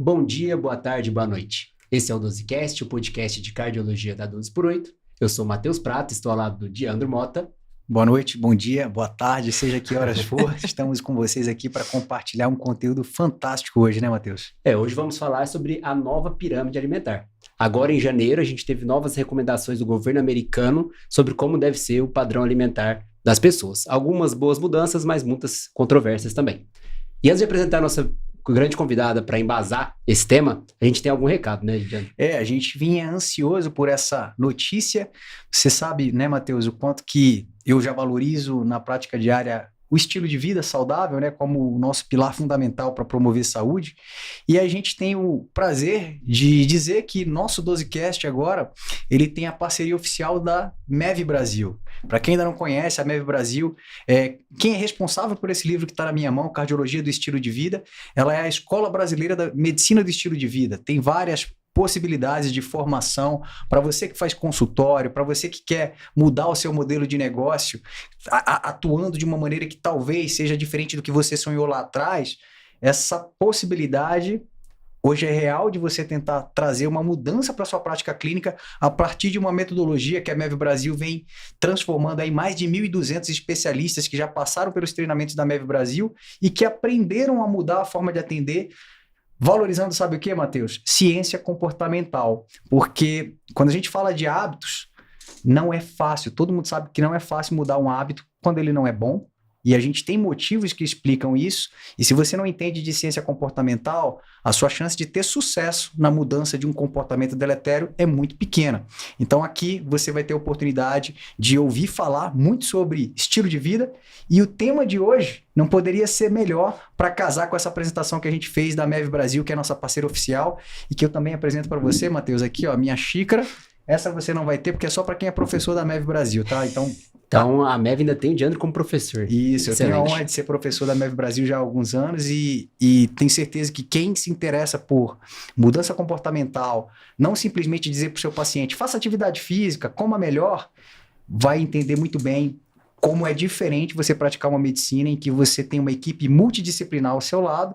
Bom dia, boa tarde, boa noite. Esse é o Dosecast, o podcast de cardiologia da 12 por 8. Eu sou Matheus Prata, estou ao lado do Diandro Mota. Boa noite, bom dia, boa tarde, seja que horas for, estamos com vocês aqui para compartilhar um conteúdo fantástico hoje, né, Matheus? Hoje vamos falar sobre a nova pirâmide alimentar. Agora, em janeiro, a gente teve novas recomendações do governo americano sobre como deve ser o padrão alimentar das pessoas. Algumas boas mudanças, mas muitas controvérsias também. E antes de apresentar a nossa grande convidada para embasar esse tema, a gente tem algum recado, né, Diandro? A gente vinha ansioso por essa notícia. Você sabe, né, Matheus, o quanto que eu já valorizo na prática diária o estilo de vida saudável, né, como o nosso pilar fundamental para promover saúde. E a gente tem o prazer de dizer que nosso Dosecast agora, ele tem a parceria oficial da MEV Brasil. Para quem ainda não conhece, a MEV Brasil, quem é responsável por esse livro que está na minha mão, Cardiologia do Estilo de Vida, ela é a Escola Brasileira da Medicina do Estilo de Vida. Tem várias possibilidades de formação para você que faz consultório, para você que quer mudar o seu modelo de negócio, atuando de uma maneira que talvez seja diferente do que você sonhou lá atrás. Essa possibilidade hoje é real de você tentar trazer uma mudança para a sua prática clínica a partir de uma metodologia que a MEV Brasil vem transformando aí mais de 1.200 especialistas que já passaram pelos treinamentos da MEV Brasil e que aprenderam a mudar a forma de atender, valorizando, sabe o que, Matheus? Ciência comportamental. Porque quando a gente fala de hábitos, não é fácil. Todo mundo sabe que não é fácil mudar um hábito quando ele não é bom. E a gente tem motivos que explicam isso. E se você não entende de ciência comportamental, a sua chance de ter sucesso na mudança de um comportamento deletério é muito pequena. Então aqui você vai ter a oportunidade de ouvir falar muito sobre estilo de vida. E o tema de hoje não poderia ser melhor para casar com essa apresentação que a gente fez da MEV Brasil, que é a nossa parceira oficial, e que eu também apresento para você, Matheus, aqui, ó, minha xícara. Essa você não vai ter, porque é só para quem é professor da MEV Brasil, tá? Então a MEV ainda tem o Diandro como professor. Isso, Excelente. Eu tenho a honra de ser professor da MEV Brasil já há alguns anos e tenho certeza que quem se interessa por mudança comportamental, não simplesmente dizer para o seu paciente, faça atividade física, coma melhor, vai entender muito bem como é diferente você praticar uma medicina em que você tem uma equipe multidisciplinar ao seu lado.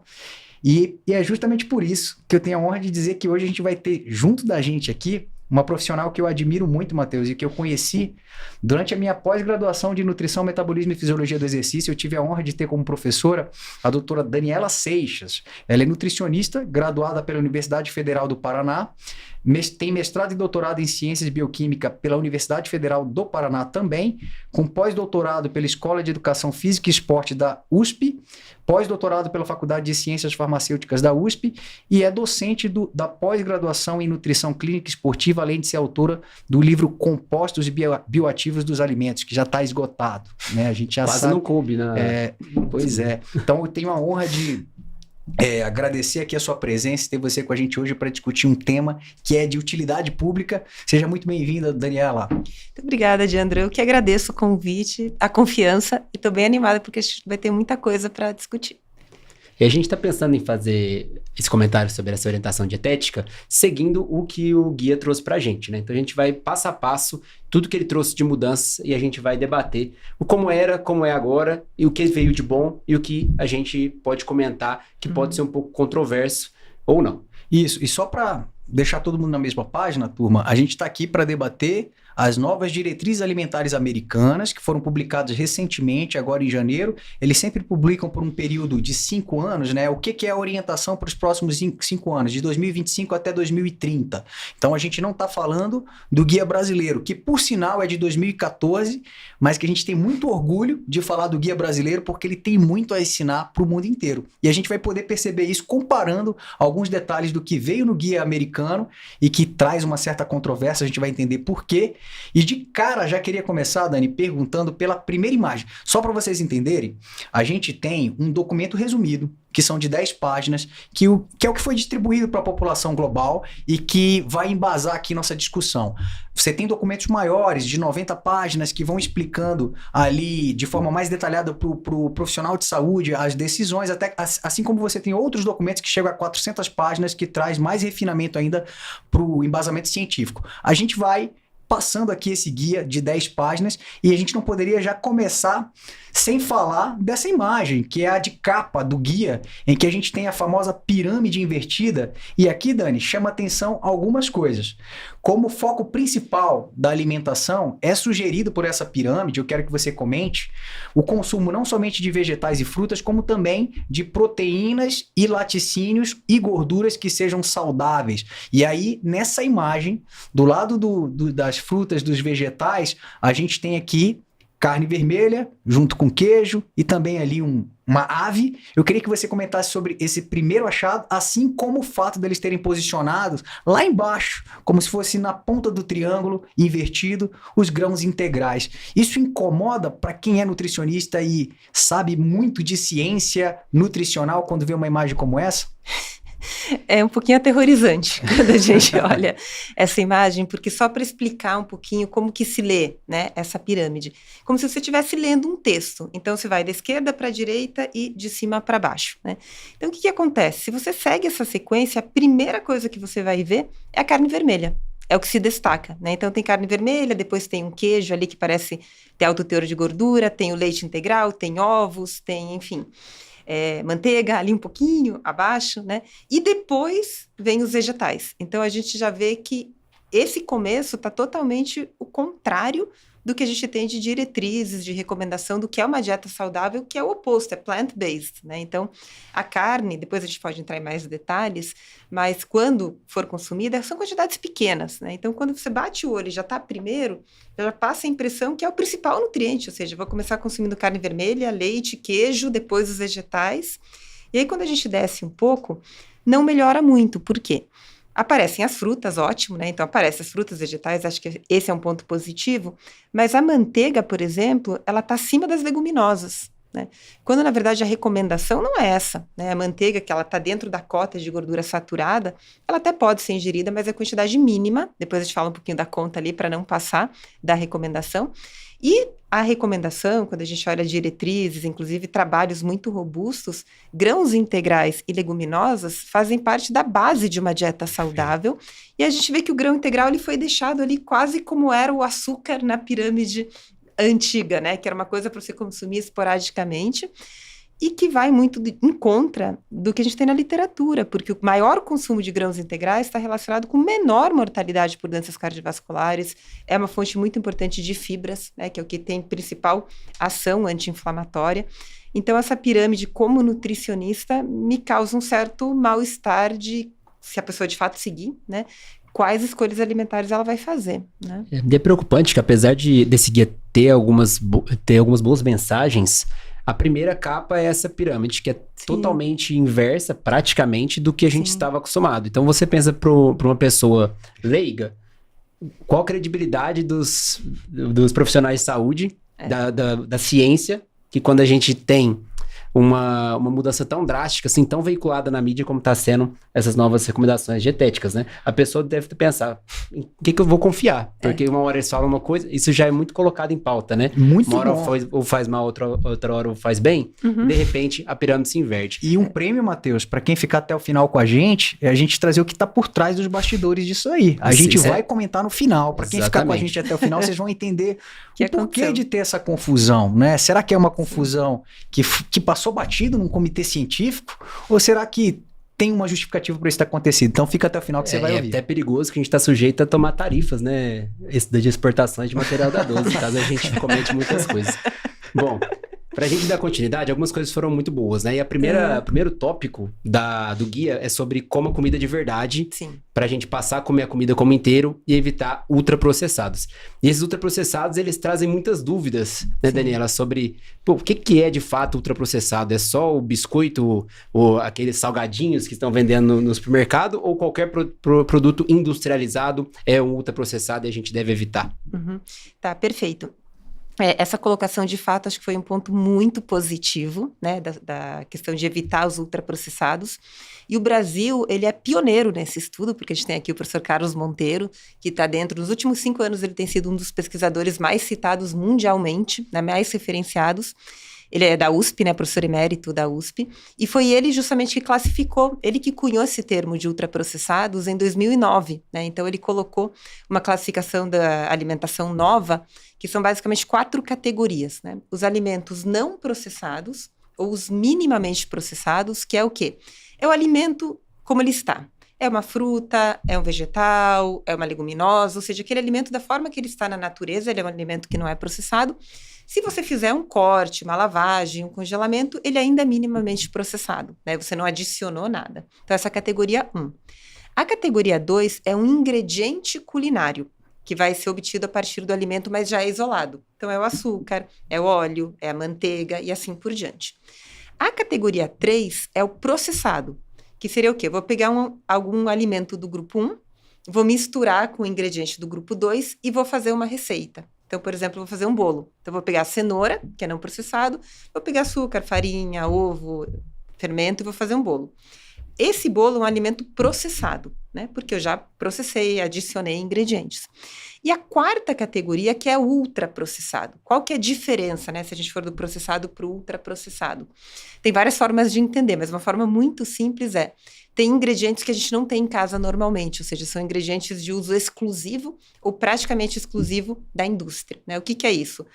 E é justamente por isso que eu tenho a honra de dizer que hoje a gente vai ter junto da gente aqui uma profissional que eu admiro muito, Matheus, e que eu conheci durante a minha pós-graduação de Nutrição, Metabolismo e Fisiologia do Exercício. Eu tive a honra de ter como professora a doutora Daniela Seixas. Ela é nutricionista, graduada pela Universidade Federal do Paraná, tem mestrado e doutorado em Ciências Bioquímica pela Universidade Federal do Paraná também, com pós-doutorado pela Escola de Educação Física e Esporte da USP, pós-doutorado pela Faculdade de Ciências Farmacêuticas da USP e é docente da pós-graduação em Nutrição Clínica Esportiva, além de ser autora do livro Compostos Bioativos dos Alimentos, que já está esgotado, né? A gente já Quase sabe. não coube, né? Pois é. Então eu tenho a honra de agradecer aqui a sua presença e ter você com a gente hoje para discutir um tema que é de utilidade pública. Seja muito bem-vinda, Daniela. Muito obrigada, Diandro. Eu que agradeço o convite, a confiança e estou bem animada porque a gente vai ter muita coisa para discutir. E a gente está pensando em fazer esse comentário sobre essa orientação dietética seguindo o que o guia trouxe para a gente, né? Então a gente vai passo a passo, tudo que ele trouxe de mudança e a gente vai debater o como era, como é agora e o que veio de bom e o que a gente pode comentar que pode ser um pouco controverso ou não. Isso, e só para deixar todo mundo na mesma página, turma, a gente está aqui para debater as novas diretrizes alimentares americanas, que foram publicadas recentemente, agora em janeiro. Eles sempre publicam por um período de 5 anos, né? O que é a orientação para os próximos 5 anos, de 2025 até 2030. Então, a gente não está falando do guia brasileiro, que por sinal é de 2014, mas que a gente tem muito orgulho de falar do guia brasileiro, porque ele tem muito a ensinar para o mundo inteiro. E a gente vai poder perceber isso comparando alguns detalhes do que veio no guia americano e que traz uma certa controvérsia, a gente vai entender por quê. E de cara, já queria começar, Dani, perguntando pela primeira imagem. Só para vocês entenderem, a gente tem um documento resumido, que são de 10 páginas, que é o que foi distribuído para a população global e que vai embasar aqui nossa discussão. Você tem documentos maiores, de 90 páginas, que vão explicando ali de forma mais detalhada para o profissional de saúde as decisões, até, assim como você tem outros documentos que chegam a 400 páginas, que traz mais refinamento ainda para o embasamento científico. A gente vai passando aqui esse guia de 10 páginas e a gente não poderia já começar sem falar dessa imagem, que é a de capa do guia, em que a gente tem a famosa pirâmide invertida. E aqui, Dani, chama atenção algumas coisas. Como o foco principal da alimentação é sugerido por essa pirâmide, eu quero que você comente, o consumo não somente de vegetais e frutas, como também de proteínas e laticínios e gorduras que sejam saudáveis. E aí, nessa imagem, do lado das frutas, dos vegetais, a gente tem aqui carne vermelha, junto com queijo, e também ali uma ave. Eu queria que você comentasse sobre esse primeiro achado, assim como o fato deles terem posicionados lá embaixo, como se fosse na ponta do triângulo, invertido, os grãos integrais. Isso incomoda para quem é nutricionista e sabe muito de ciência nutricional quando vê uma imagem como essa? É um pouquinho aterrorizante quando a gente olha essa imagem, porque só para explicar um pouquinho como que se lê, né, essa pirâmide, como se você estivesse lendo um texto. Então, você vai da esquerda para a direita e de cima para baixo, né? Então, o que acontece? Se você segue essa sequência, a primeira coisa que você vai ver é a carne vermelha. É o que se destaca, né? Então, tem carne vermelha, depois tem um queijo ali que parece ter alto teor de gordura, tem o leite integral, tem ovos, tem, enfim... manteiga ali um pouquinho abaixo, né? E depois vem os vegetais. Então, a gente já vê que esse começo está totalmente o contrário do que a gente tem de diretrizes, de recomendação do que é uma dieta saudável, que é o oposto, é plant-based, né? Então, a carne, depois a gente pode entrar em mais detalhes, mas quando for consumida, são quantidades pequenas, né? Então, quando você bate o olho e já está primeiro, já passa a impressão que é o principal nutriente, ou seja, vou começar consumindo carne vermelha, leite, queijo, depois os vegetais. E aí, quando a gente desce um pouco, não melhora muito. Por quê? Aparecem as frutas, ótimo, né? Então, aparecem as frutas, vegetais, acho que esse é um ponto positivo. Mas a manteiga, por exemplo, ela está acima das leguminosas, né? Quando, na verdade, a recomendação não é essa, né? A manteiga, que ela está dentro da cota de gordura saturada, ela até pode ser ingerida, mas é quantidade mínima. Depois a gente fala um pouquinho da conta ali para não passar da recomendação. E a recomendação, quando a gente olha diretrizes, inclusive trabalhos muito robustos, grãos integrais e leguminosas fazem parte da base de uma dieta saudável. E a gente vê que o grão integral ele foi deixado ali quase como era o açúcar na pirâmide antiga, né? Que era uma coisa para você consumir esporadicamente e que vai muito em contra do que a gente tem na literatura, porque o maior consumo de grãos integrais está relacionado com menor mortalidade por doenças cardiovasculares, é uma fonte muito importante de fibras, né, que é o que tem principal ação anti-inflamatória. Então, essa pirâmide, como nutricionista, me causa um certo mal-estar de, se a pessoa de fato seguir, né, quais escolhas alimentares ela vai fazer, né? É preocupante que, apesar desse guia ter algumas boas mensagens, a primeira capa é essa pirâmide, que é totalmente inversa, praticamente, do que a gente estava acostumado. Então, você pensa para uma pessoa leiga, qual a credibilidade dos profissionais de saúde, da ciência, que quando a gente tem uma mudança tão drástica, assim, tão veiculada na mídia como está sendo essas novas recomendações dietéticas, né? A pessoa deve pensar, em que eu vou confiar? Porque uma hora eles falam uma coisa, isso já é muito colocado em pauta, né? Muito uma hora bom. faz mal, outra hora faz bem, de repente a pirâmide se inverte. E um prêmio, Matheus, para quem ficar até o final com a gente, é a gente trazer o que está por trás dos bastidores disso aí. A gente vai comentar no final. Para quem ficar com a gente até o final, vocês vão entender o porquê de ter essa confusão, né? Será que é uma confusão que passou batido num comitê científico? Ou será que tem uma justificativa para isso ter acontecido? Então fica até o final que você vai ouvir. É até perigoso que a gente está sujeito a tomar tarifas, né? De exportações de material da 12, caso a gente comente muitas coisas. Bom, pra gente dar continuidade, algumas coisas foram muito boas, né? E o primeiro tópico do guia é sobre como a comida de verdade, pra gente passar a comer a comida como inteiro e evitar ultraprocessados. E esses ultraprocessados, eles trazem muitas dúvidas, né, Daniela, sobre o que é de fato ultraprocessado? É só o biscoito ou aqueles salgadinhos que estão vendendo no supermercado ou qualquer produto industrializado é um ultraprocessado e a gente deve evitar? Tá, perfeito. Essa colocação, de fato, acho que foi um ponto muito positivo, né, da questão de evitar os ultraprocessados. E o Brasil, ele é pioneiro nesse estudo, porque a gente tem aqui o professor Carlos Monteiro, que está dentro, nos últimos 5 anos, ele tem sido um dos pesquisadores mais citados mundialmente, né, mais referenciados. Ele é da USP, né, professor emérito da USP, e foi ele justamente que classificou, ele que cunhou esse termo de ultraprocessados em 2009, né, então ele colocou uma classificação da alimentação nova, que são basicamente 4 categorias, né, os alimentos não processados, ou os minimamente processados, que é o quê? É o alimento como ele está. É uma fruta, é um vegetal, é uma leguminosa, ou seja, aquele alimento da forma que ele está na natureza, ele é um alimento que não é processado. Se você fizer um corte, uma lavagem, um congelamento, ele ainda é minimamente processado, né? Você não adicionou nada. Então, essa é a categoria 1. A categoria 2 é um ingrediente culinário, que vai ser obtido a partir do alimento, mas já é isolado. Então, é o açúcar, é o óleo, é a manteiga e assim por diante. A categoria 3 é o processado, que seria o quê? Vou pegar algum alimento do grupo 1, vou misturar com o ingrediente do grupo 2 e vou fazer uma receita. Então, por exemplo, eu vou fazer um bolo. Então, vou pegar a cenoura, que é não processado, vou pegar açúcar, farinha, ovo, fermento e vou fazer um bolo. Esse bolo é um alimento processado, né? Porque eu já processei, adicionei ingredientes. E a quarta categoria, que é o ultraprocessado. Qual que é a diferença, né? Se a gente for do processado para o ultraprocessado. Tem várias formas de entender, mas uma forma muito simples tem ingredientes que a gente não tem em casa normalmente, ou seja, são ingredientes de uso exclusivo ou praticamente exclusivo da indústria, né? O que é isso?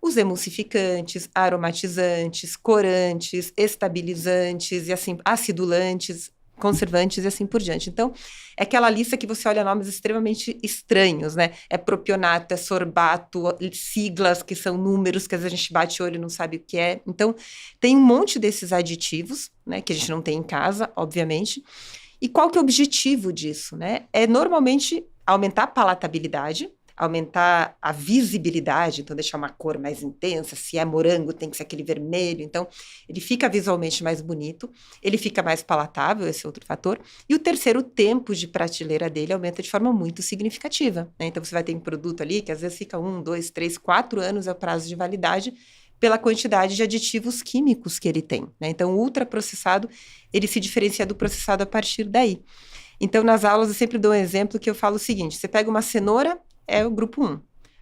Os emulsificantes, aromatizantes, corantes, estabilizantes e assim, acidulantes, conservantes e assim por diante. Então, é aquela lista que você olha nomes extremamente estranhos, né? É propionato, é sorbato, siglas que são números que às vezes a gente bate o olho e não sabe o que é. Então, tem um monte desses aditivos, né? Que a gente não tem em casa, obviamente. E qual que é o objetivo disso, né? É normalmente aumentar a palatabilidade, aumentar a visibilidade, então deixar uma cor mais intensa, se é morango tem que ser aquele vermelho, então ele fica visualmente mais bonito, ele fica mais palatável, esse é outro fator, e o terceiro, o tempo de prateleira dele aumenta de forma muito significativa, né? Então você vai ter um produto ali que às vezes fica 1, 2, 3, 4 anos é o prazo de validade, pela quantidade de aditivos químicos que ele tem, né? Então o ultraprocessado, ele se diferencia do processado a partir daí. Então nas aulas eu sempre dou um exemplo que eu falo o seguinte, você pega uma cenoura, é o grupo 1.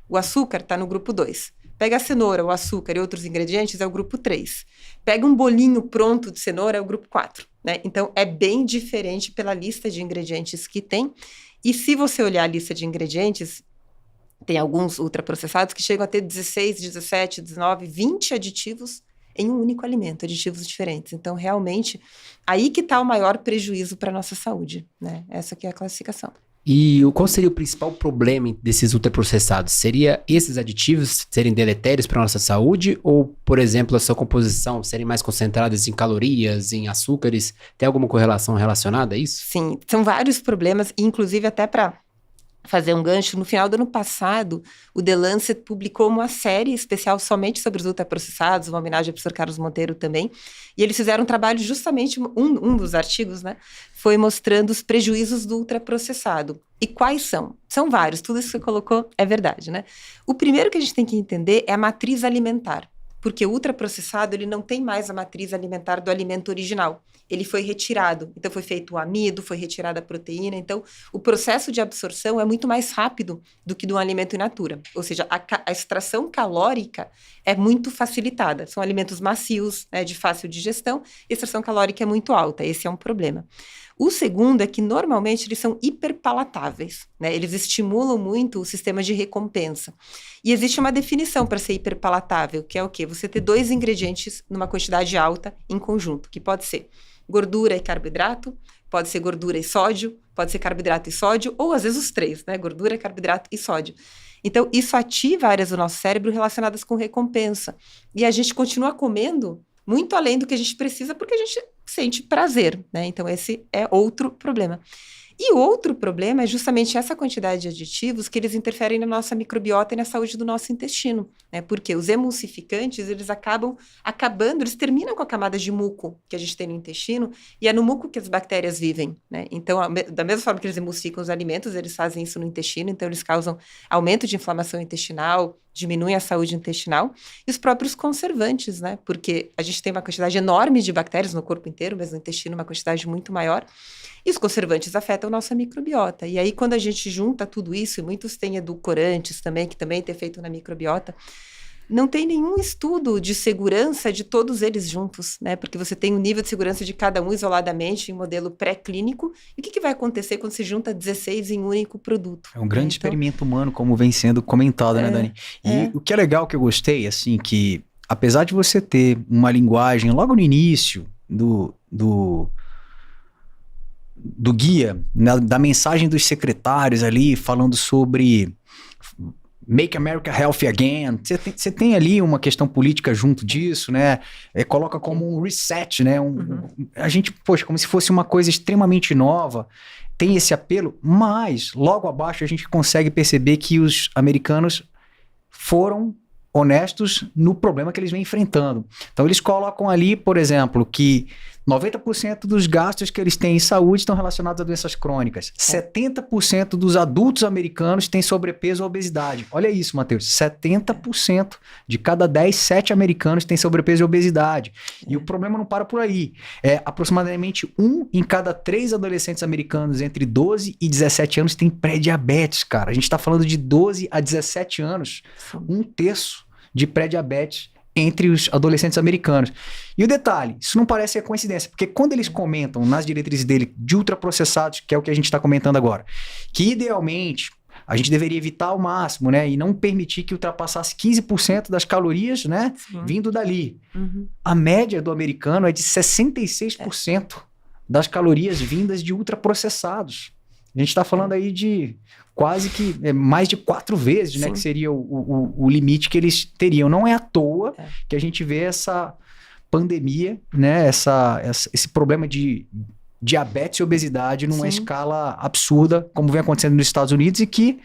O açúcar está no grupo 2. Pega a cenoura, o açúcar e outros ingredientes, é o grupo 3. Pega um bolinho pronto de cenoura, é o grupo 4. Né? Então, é bem diferente pela lista de ingredientes que tem. E se você olhar a lista de ingredientes, tem alguns ultraprocessados que chegam a ter 16, 17, 19, 20 aditivos em um único alimento, aditivos diferentes. Então, realmente, aí que está o maior prejuízo para a nossa saúde. Né? Essa aqui é a classificação. E qual seria o principal problema desses ultraprocessados? Seria esses aditivos serem deletérios para a nossa saúde? Ou, por exemplo, a sua composição serem mais concentradas em calorias, em açúcares? Tem alguma correlação relacionada a isso? Sim, são vários problemas, inclusive até para fazer um gancho, no final do ano passado, o The Lancet publicou uma série especial somente sobre os ultraprocessados, uma homenagem ao professor Carlos Monteiro também, e eles fizeram um trabalho justamente, um dos artigos, né, foi mostrando os prejuízos do ultraprocessado. E quais são? São vários, tudo isso que você colocou é verdade, né? O primeiro que a gente tem que entender é a matriz alimentar, porque o ultraprocessado, ele não tem mais a matriz alimentar do alimento original. Ele foi retirado, então foi feito o amido, foi retirada a proteína, então o processo de absorção é muito mais rápido do que de um alimento in natura, ou seja, a extração calórica é muito facilitada, são alimentos macios, né, de fácil digestão, e a extração calórica é muito alta, esse é um problema. O segundo é que, normalmente, eles são hiperpalatáveis, né? Eles estimulam muito o sistema de recompensa. E existe uma definição para ser hiperpalatável, que é o quê? Você ter 2 ingredientes numa quantidade alta em conjunto, que pode ser gordura e carboidrato, pode ser gordura e sódio, pode ser carboidrato e sódio, ou às vezes os 3, né? Gordura, carboidrato e sódio. Então, isso ativa áreas do nosso cérebro relacionadas com recompensa. E a gente continua comendo muito além do que a gente precisa, porque a gente sente prazer, né? Então, esse é outro problema. E outro problema é justamente essa quantidade de aditivos que eles interferem na nossa microbiota e na saúde do nosso intestino, né? Porque os emulsificantes, eles acabando, eles terminam com a camada de muco que a gente tem no intestino, e é no muco que as bactérias vivem, né? Então, da mesma forma que eles emulsificam os alimentos, eles fazem isso no intestino, então eles causam aumento de inflamação intestinal, diminuem a saúde intestinal, e os próprios conservantes, né? Porque a gente tem uma quantidade enorme de bactérias no corpo inteiro, mas no intestino uma quantidade muito maior, e os conservantes afetam a nossa microbiota. E aí, quando a gente junta tudo isso, e muitos têm edulcorantes também, que também tem efeito na microbiota, não tem nenhum estudo de segurança de todos eles juntos, né? Porque você tem o nível de segurança de cada um isoladamente em modelo pré-clínico. E o que vai acontecer quando se junta 16 em um único produto? É um grande experimento humano, como vem sendo comentado, né, Dani? E o que é legal, que eu gostei, assim, que apesar de você ter uma linguagem logo no início do guia, da mensagem dos secretários ali, falando sobre Make America Healthy Again, você tem ali uma questão política junto disso, né? Coloca como um reset, né? A gente, poxa, como se fosse uma coisa extremamente nova, tem esse apelo, mas logo abaixo a gente consegue perceber que os americanos foram honestos no problema que eles vêm enfrentando. Então eles colocam ali, por exemplo, que 90% dos gastos que eles têm em saúde estão relacionados a doenças crônicas. 70% dos adultos americanos têm sobrepeso ou obesidade. Olha isso, Matheus. 70% de cada 10, 7 americanos têm sobrepeso e obesidade. E o problema não para por aí. Aproximadamente 1 em cada 3 adolescentes americanos entre 12 e 17 anos tem pré-diabetes, cara. A gente está falando de 12 a 17 anos. 1/3 de pré-diabetes entre os adolescentes americanos. E o detalhe, isso não parece ser coincidência, porque quando eles comentam nas diretrizes dele de ultraprocessados, que é o que a gente está comentando agora, que idealmente a gente deveria evitar ao máximo, né, e não permitir que ultrapassasse 15% das calorias, né, vindo dali. A média do americano é de 66% das calorias vindas de ultraprocessados. A gente está falando aí de quase que mais de 4 vezes, né, que seria o limite que eles teriam. Não é à toa que a gente vê essa pandemia, né, esse problema de diabetes e obesidade numa escala absurda, como vem acontecendo nos Estados Unidos, e que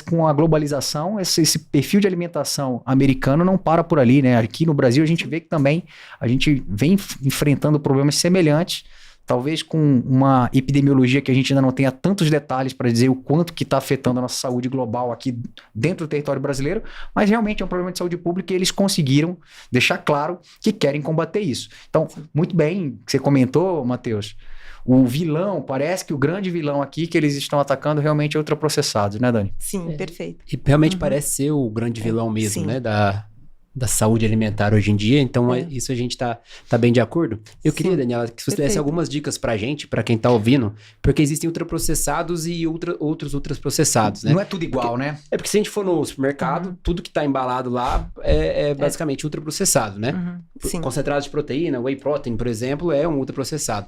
com a globalização, esse perfil de alimentação americano não para por ali, né? Aqui no Brasil a gente vê que também a gente vem enfrentando problemas semelhantes, talvez com uma epidemiologia que a gente ainda não tenha tantos detalhes para dizer o quanto que está afetando a nossa saúde global aqui dentro do território brasileiro, mas realmente é um problema de saúde pública e eles conseguiram deixar claro que querem combater isso. Então, muito bem que você comentou, Matheus, o vilão, parece que o grande vilão aqui que eles estão atacando realmente é ultraprocessados, né, Dani? Sim, perfeito. E realmente parece ser o grande vilão mesmo, né, da saúde alimentar hoje em dia, então isso a gente tá bem de acordo. Eu queria, Daniela, que você desse algumas dicas pra gente, pra quem tá ouvindo, porque existem ultraprocessados e outros ultraprocessados, né? Não é tudo igual, né? Porque se a gente for no supermercado, tudo que tá embalado lá é basicamente ultraprocessado, né? Concentrado de proteína, whey protein, por exemplo, é um ultraprocessado.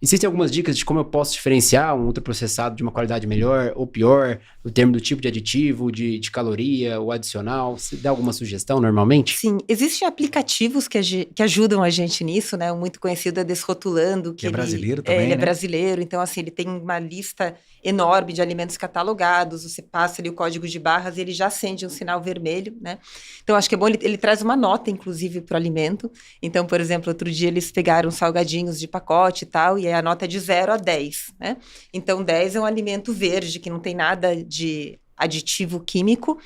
Existem algumas dicas de como eu posso diferenciar um ultraprocessado de uma qualidade melhor ou pior, no termo do tipo de aditivo, de caloria ou adicional? Você dá alguma sugestão normalmente? Sim, existem aplicativos que ajudam a gente nisso, né? O muito conhecido é Desrotulando. Que é brasileiro também, ele né? é brasileiro, então assim, ele tem uma lista enorme de alimentos catalogados, você passa ali o código de barras e ele já acende um sinal vermelho, né? Então acho que é bom, ele traz uma nota, inclusive, para o alimento. Então, por exemplo, outro dia eles pegaram salgadinhos de pacote e tal, e aí a nota é de 0 a 10, né? Então 10 é um alimento verde, que não tem nada de aditivo químico,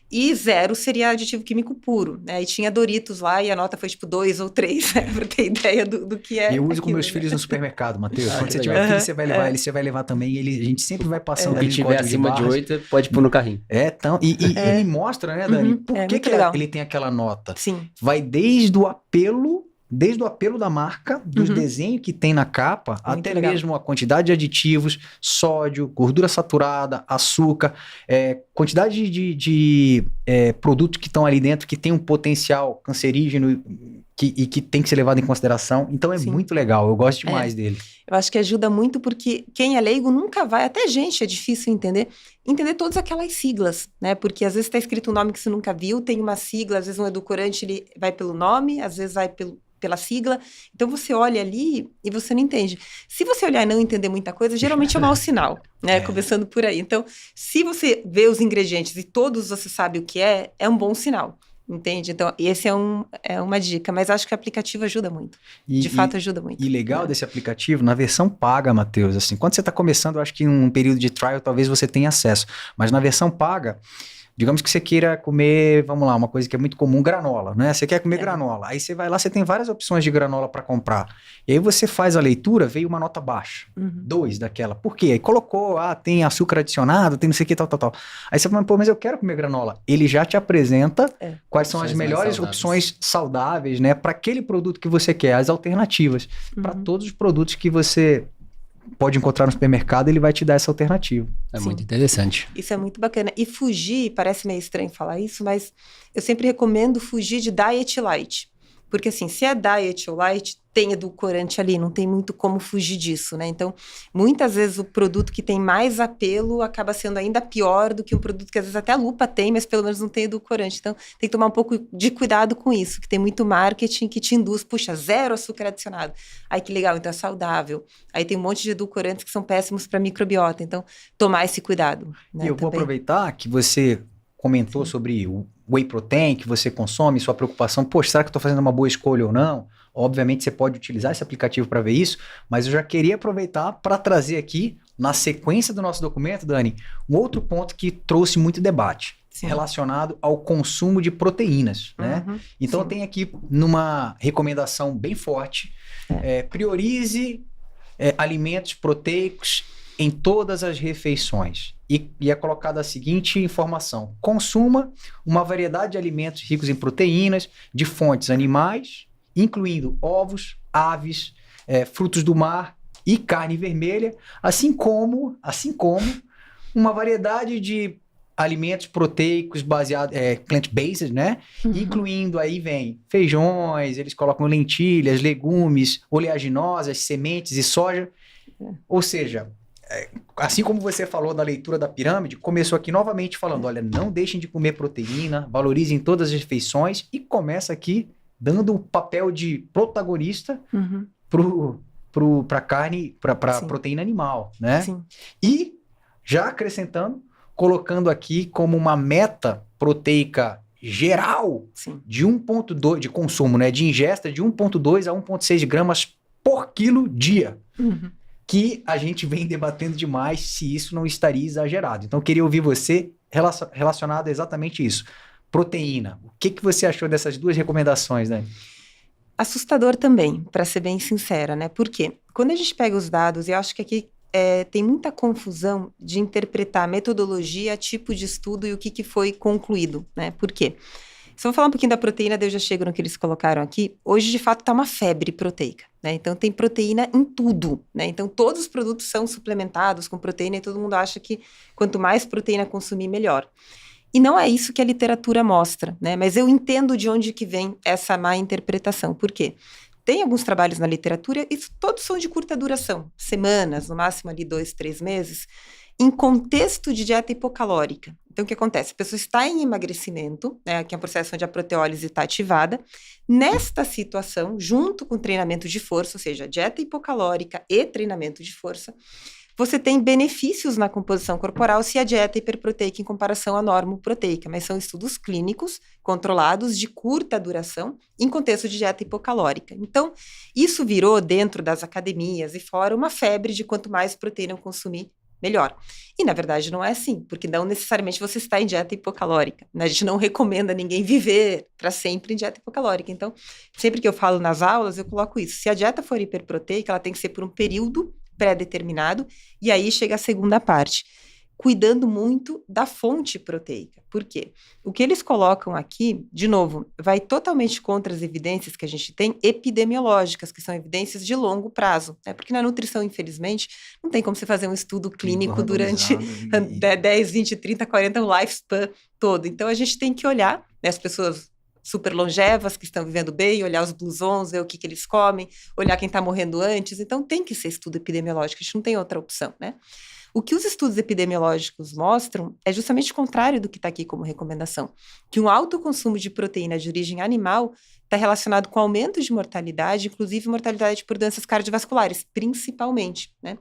e 0 seria aditivo químico puro, né? E tinha Doritos lá e a nota foi tipo 2 ou 3, né? Pra ter ideia do que é. E eu uso aquilo, com meus filhos no supermercado, Matheus. Quando você tiver filho, você vai levar ele, você vai levar também. A gente sempre vai passando ali. O que tiver acima de 8, pode pôr no carrinho. Ele mostra, né, Dani? Por que ele tem aquela nota? Sim. Vai desde o apelo da marca, dos desenhos que tem na capa, muito até legal. Mesmo a quantidade de aditivos, sódio, gordura saturada, açúcar, quantidade de produtos que estão ali dentro que tem um potencial cancerígeno e que tem que ser levado em consideração. Então é muito legal, eu gosto demais dele. Eu acho que ajuda muito porque quem é leigo nunca vai, até gente, é difícil entender todas aquelas siglas, né? Porque às vezes está escrito um nome que você nunca viu, tem uma sigla, às vezes um edulcorante ele vai pelo nome, às vezes vai pela sigla, então você olha ali e você não entende. Se você olhar e não entender muita coisa, geralmente é um mau sinal, né? Começando por aí. Então, se você vê os ingredientes e todos você sabe o que é um bom sinal, entende? Então, esse é uma dica, mas acho que o aplicativo ajuda muito. De fato, ajuda muito. E legal desse aplicativo, na versão paga, Matheus, assim, quando você está começando, eu acho que em um período de trial, talvez você tenha acesso, mas na versão paga, Digamos que você queira comer, vamos lá, uma coisa que é muito comum, granola, né? Você quer comer granola. Aí você vai lá, você tem várias opções de granola para comprar. E aí você faz a leitura, veio uma nota baixa. 2 daquela. Por quê? Aí colocou, tem açúcar adicionado, tem não sei o que, tal. Aí você fala, pô, mas eu quero comer granola. Ele já te apresenta quais são as melhores opções saudáveis, né? Para aquele produto que você quer, as alternativas. Para todos os produtos que você pode encontrar no supermercado, ele vai te dar essa alternativa. É muito interessante. Isso é muito bacana. E fugir, parece meio estranho falar isso, mas eu sempre recomendo fugir de diet light. Porque assim, se é diet ou light, tem edulcorante ali, não tem muito como fugir disso, né? Então, muitas vezes o produto que tem mais apelo acaba sendo ainda pior do que um produto que às vezes até a lupa tem, mas pelo menos não tem edulcorante. Então, tem que tomar um pouco de cuidado com isso, que tem muito marketing que te induz, puxa, 0 açúcar adicionado. Ai, que legal, então é saudável. Aí tem um monte de edulcorantes que são péssimos para a microbiota. Então, tomar esse cuidado, né? E eu vou aproveitar que você comentou sobre o whey protein que você consome, sua preocupação, poxa, será que eu estou fazendo uma boa escolha ou não? Obviamente você pode utilizar esse aplicativo para ver isso, mas eu já queria aproveitar para trazer aqui, na sequência do nosso documento, Dani, um outro ponto que trouxe muito debate, relacionado ao consumo de proteínas, né? Então eu tenho aqui numa recomendação bem forte, priorize alimentos proteicos em todas as refeições. E é colocada a seguinte informação: consuma uma variedade de alimentos ricos em proteínas, de fontes animais, incluindo ovos, aves, frutos do mar e carne vermelha, assim como uma variedade de alimentos proteicos baseados, plant-based, né? Incluindo, aí vem feijões, eles colocam lentilhas, legumes, oleaginosas, sementes e soja. Ou seja, assim como você falou da leitura da pirâmide, começou aqui novamente falando, olha, não deixem de comer proteína, valorizem todas as refeições, e começa aqui dando o papel de protagonista para carne, para proteína animal, né? Sim. E já acrescentando, colocando aqui como uma meta proteica geral de 1,2 de consumo, né? De ingesta de 1,2 a 1,6 gramas por quilo dia. Que a gente vem debatendo demais se isso não estaria exagerado. Então, eu queria ouvir você relacionado a exatamente isso. Proteína. O que você achou dessas duas recomendações, Dani? Assustador também, para ser bem sincera, né? Por quê? Quando a gente pega os dados, eu acho que aqui tem muita confusão de interpretar metodologia, tipo de estudo e o que foi concluído, né? Por quê? Se eu falar um pouquinho da proteína, daí eu já chego no que eles colocaram aqui. Hoje, de fato, está uma febre proteica, né? Então, tem proteína em tudo, né? Então, todos os produtos são suplementados com proteína e todo mundo acha que quanto mais proteína consumir, melhor. E não é isso que a literatura mostra, né? Mas eu entendo de onde que vem essa má interpretação. Por quê? Tem alguns trabalhos na literatura e todos são de curta duração, semanas, no máximo ali 2, 3 meses, em contexto de dieta hipocalórica. Então, o que acontece? A pessoa está em emagrecimento, né, que é um processo onde a proteólise está ativada. Nesta situação, junto com treinamento de força, ou seja, dieta hipocalórica e treinamento de força, você tem benefícios na composição corporal se a dieta é hiperproteica em comparação à normoproteica, mas são estudos clínicos controlados de curta duração em contexto de dieta hipocalórica. Então, isso virou, dentro das academias e fora, uma febre de quanto mais proteína eu consumir, melhor. E, na verdade, não é assim, porque não necessariamente você está em dieta hipocalórica, né? A gente não recomenda ninguém viver para sempre em dieta hipocalórica. Então, sempre que eu falo nas aulas, eu coloco isso. Se a dieta for hiperproteica, ela tem que ser por um período pré-determinado, e aí chega a segunda parte, cuidando muito da fonte proteica. Por quê? O que eles colocam aqui, de novo, vai totalmente contra as evidências que a gente tem epidemiológicas, que são evidências de longo prazo, né? Porque na nutrição, infelizmente, não tem como você fazer um estudo clínico durante 10, 20, 30, 40, um lifespan todo. Então, a gente tem que olhar, né, as pessoas super longevas, que estão vivendo bem, olhar os blusons, ver o que eles comem, olhar quem está morrendo antes. Então, tem que ser estudo epidemiológico, a gente não tem outra opção, né? O que os estudos epidemiológicos mostram é justamente o contrário do que está aqui como recomendação, que um alto consumo de proteína de origem animal está relacionado com aumento de mortalidade, inclusive mortalidade por doenças cardiovasculares, principalmente, né?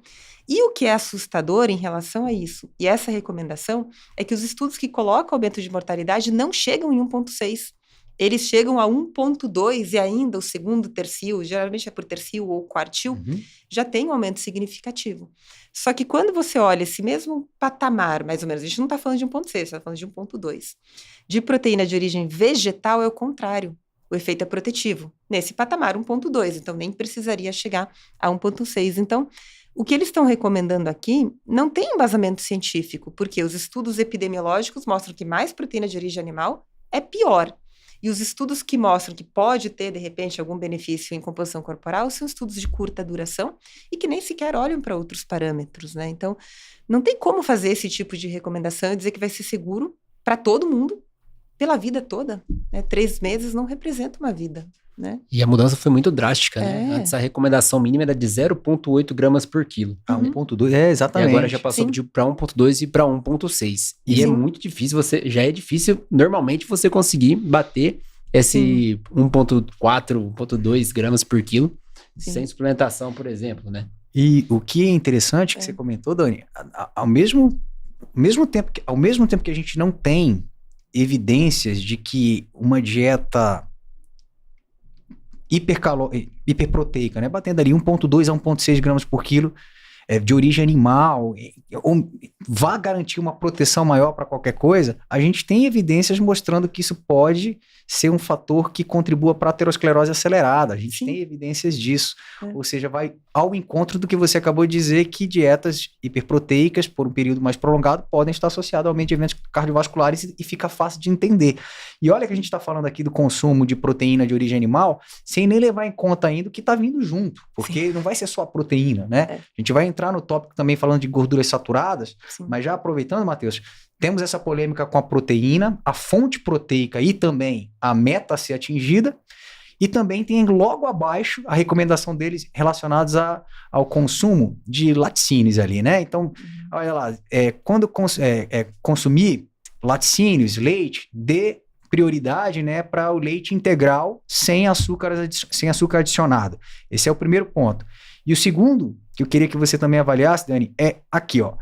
E o que é assustador em relação a isso, e essa recomendação, é que os estudos que colocam aumento de mortalidade não chegam em 1,6. eles chegam a 1,2 e ainda o segundo tercio, geralmente é por tercio ou quartil, já tem um aumento significativo. Só que quando você olha esse mesmo patamar, mais ou menos, a gente não está falando de 1,6, está falando de 1,2. De proteína de origem vegetal é o contrário. O efeito é protetivo. Nesse patamar, 1,2. Então, nem precisaria chegar a 1,6. Então, o que eles estão recomendando aqui não tem embasamento científico, porque os estudos epidemiológicos mostram que mais proteína de origem animal é pior. E os estudos que mostram que pode ter, de repente, algum benefício em composição corporal são estudos de curta duração e que nem sequer olham para outros parâmetros, né? Então, não tem como fazer esse tipo de recomendação e dizer que vai ser seguro para todo mundo, pela vida toda, né? 3 meses não representa uma vida, né? E a mudança foi muito drástica, né? Antes a recomendação mínima era de 0,8 gramas por quilo. A 1,2, exatamente. E agora já passou para 1,2 e para 1,6. E é muito difícil, já é difícil, normalmente, você conseguir bater esse 1,4, 1,2 gramas por quilo sem suplementação, por exemplo, né? E o que é interessante que você comentou, Dani, ao mesmo tempo que a gente não tem evidências de que uma dieta hiperproteica, né, batendo ali 1,2 a 1,6 gramas por quilo de origem animal, vá garantir uma proteção maior para qualquer coisa, a gente tem evidências mostrando que isso pode ser um fator que contribua para a aterosclerose acelerada. A gente tem evidências disso. Ou seja, vai ao encontro do que você acabou de dizer, que dietas hiperproteicas, por um período mais prolongado, podem estar associadas ao aumento de eventos cardiovasculares e fica fácil de entender. E olha que a gente está falando aqui do consumo de proteína de origem animal, sem nem levar em conta ainda o que está vindo junto, porque não vai ser só a proteína, né? A gente vai entrar no tópico também falando de gorduras saturadas, mas já aproveitando, Matheus, temos essa polêmica com a proteína, a fonte proteica e também a meta a ser atingida, e também tem logo abaixo a recomendação deles relacionados ao consumo de laticínios ali, né? Então, olha lá, quando consumir laticínios, leite, dê prioridade, né, para o leite integral sem açúcar adicionado. Esse é o primeiro ponto. E o segundo, que eu queria que você também avaliasse, Dani, é aqui, ó.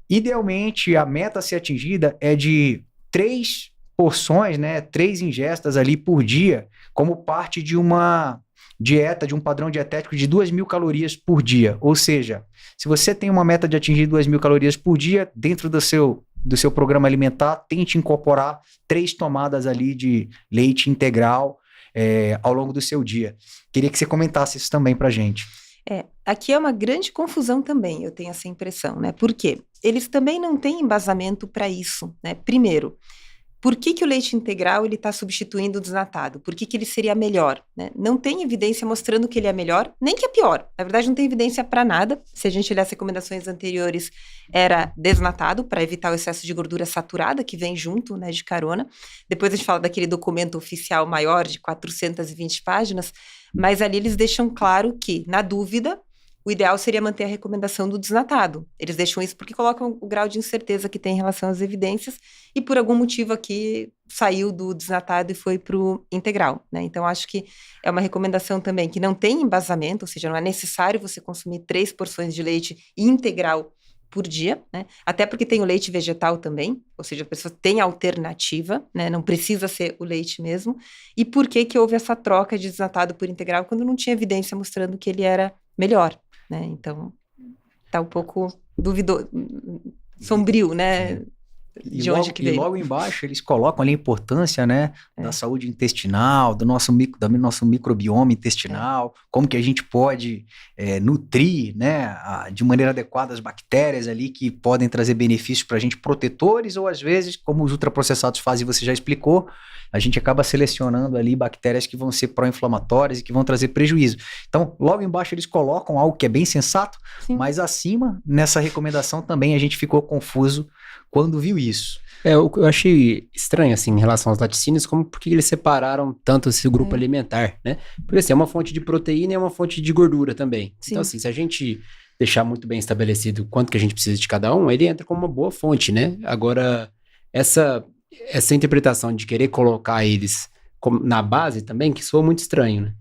Idealmente, a meta a ser atingida é de 3 porções, né, 3 ingestas ali por dia, como parte de uma dieta, de um padrão dietético de 2.000 calorias por dia. Ou seja, se você tem uma meta de atingir 2.000 calorias por dia, dentro do seu programa alimentar, tente incorporar 3 tomadas ali de leite integral ao longo do seu dia. Queria que você comentasse isso também pra gente. Aqui é uma grande confusão também, eu tenho essa impressão, né? Por quê? Eles também não têm embasamento para isso, né? Primeiro, por que o leite integral ele está substituindo o desnatado? Por que ele seria melhor? Né? Não tem evidência mostrando que ele é melhor, nem que é pior. Na verdade, não tem evidência para nada. Se a gente olhar as recomendações anteriores, era desnatado para evitar o excesso de gordura saturada que vem junto, né, de carona. Depois a gente fala daquele documento oficial maior de 420 páginas, mas ali eles deixam claro que, na dúvida, o ideal seria manter a recomendação do desnatado. Eles deixam isso porque colocam o grau de incerteza que tem em relação às evidências e por algum motivo aqui saiu do desnatado e foi para o integral, né? Então, acho que é uma recomendação também que não tem embasamento, ou seja, não é necessário você consumir 3 porções de leite integral por dia, né? Até porque tem o leite vegetal também, ou seja, a pessoa tem alternativa, né? Não precisa ser o leite mesmo. E por que houve essa troca de desnatado por integral quando não tinha evidência mostrando que ele era melhor, né? Então, tá um pouco duvidoso, sombrio, né? De onde que veio. E logo embaixo eles colocam ali a importância, né, da saúde intestinal, do nosso microbioma intestinal, como que a gente pode nutrir, né, de maneira adequada as bactérias ali que podem trazer benefícios para a gente, protetores, ou às vezes, como os ultraprocessados fazem, você já explicou, a gente acaba selecionando ali bactérias que vão ser pró-inflamatórias e que vão trazer prejuízo. Então, logo embaixo eles colocam algo que é bem sensato, mas acima, nessa recomendação também a gente ficou confuso quando viu isso. Eu achei estranho, assim, em relação aos laticínios, porque eles separaram tanto esse grupo alimentar, né? Porque, assim, é uma fonte de proteína e é uma fonte de gordura também. Sim. Então, assim, se a gente deixar muito bem estabelecido quanto que a gente precisa de cada um, ele entra como uma boa fonte, né? Agora, essa interpretação de querer colocar eles na base também, que soa muito estranho, né?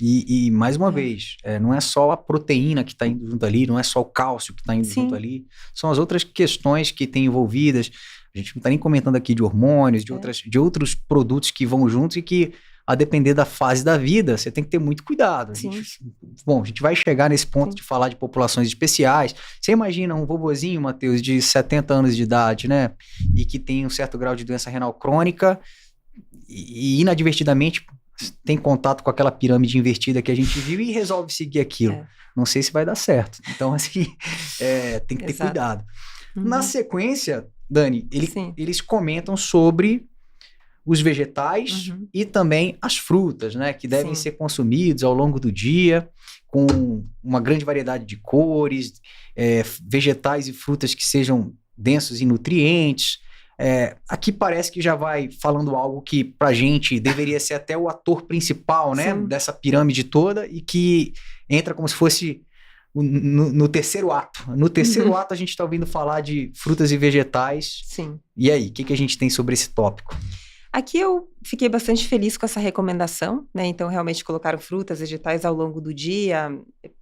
E mais uma vez, não é só a proteína que está indo junto ali, não é só o cálcio que está indo junto ali, são as outras questões que tem envolvidas. A gente não está nem comentando aqui de hormônios, de outros produtos que vão juntos e que, a depender da fase da vida, você tem que ter muito cuidado. A gente vai chegar nesse ponto de falar de populações especiais. Você imagina um vovozinho, Matheus, de 70 anos de idade, né? E que tem um certo grau de doença renal crônica e inadvertidamente tem contato com aquela pirâmide invertida que a gente viu e resolve seguir aquilo. Não sei se vai dar certo. Então, assim, tem que ter cuidado. Na sequência, Dani, eles comentam sobre os vegetais e também as frutas, né? Que devem ser consumidos ao longo do dia, com uma grande variedade de cores, vegetais e frutas que sejam densos em nutrientes. Aqui parece que já vai falando algo que pra gente deveria ser até o ator principal, né? Dessa pirâmide toda e que entra como se fosse no terceiro ato. No terceiro ato a gente está ouvindo falar de frutas e vegetais. E aí, o que a gente tem sobre esse tópico? Aqui eu fiquei bastante feliz com essa recomendação, né? Então, realmente colocaram frutas, vegetais ao longo do dia,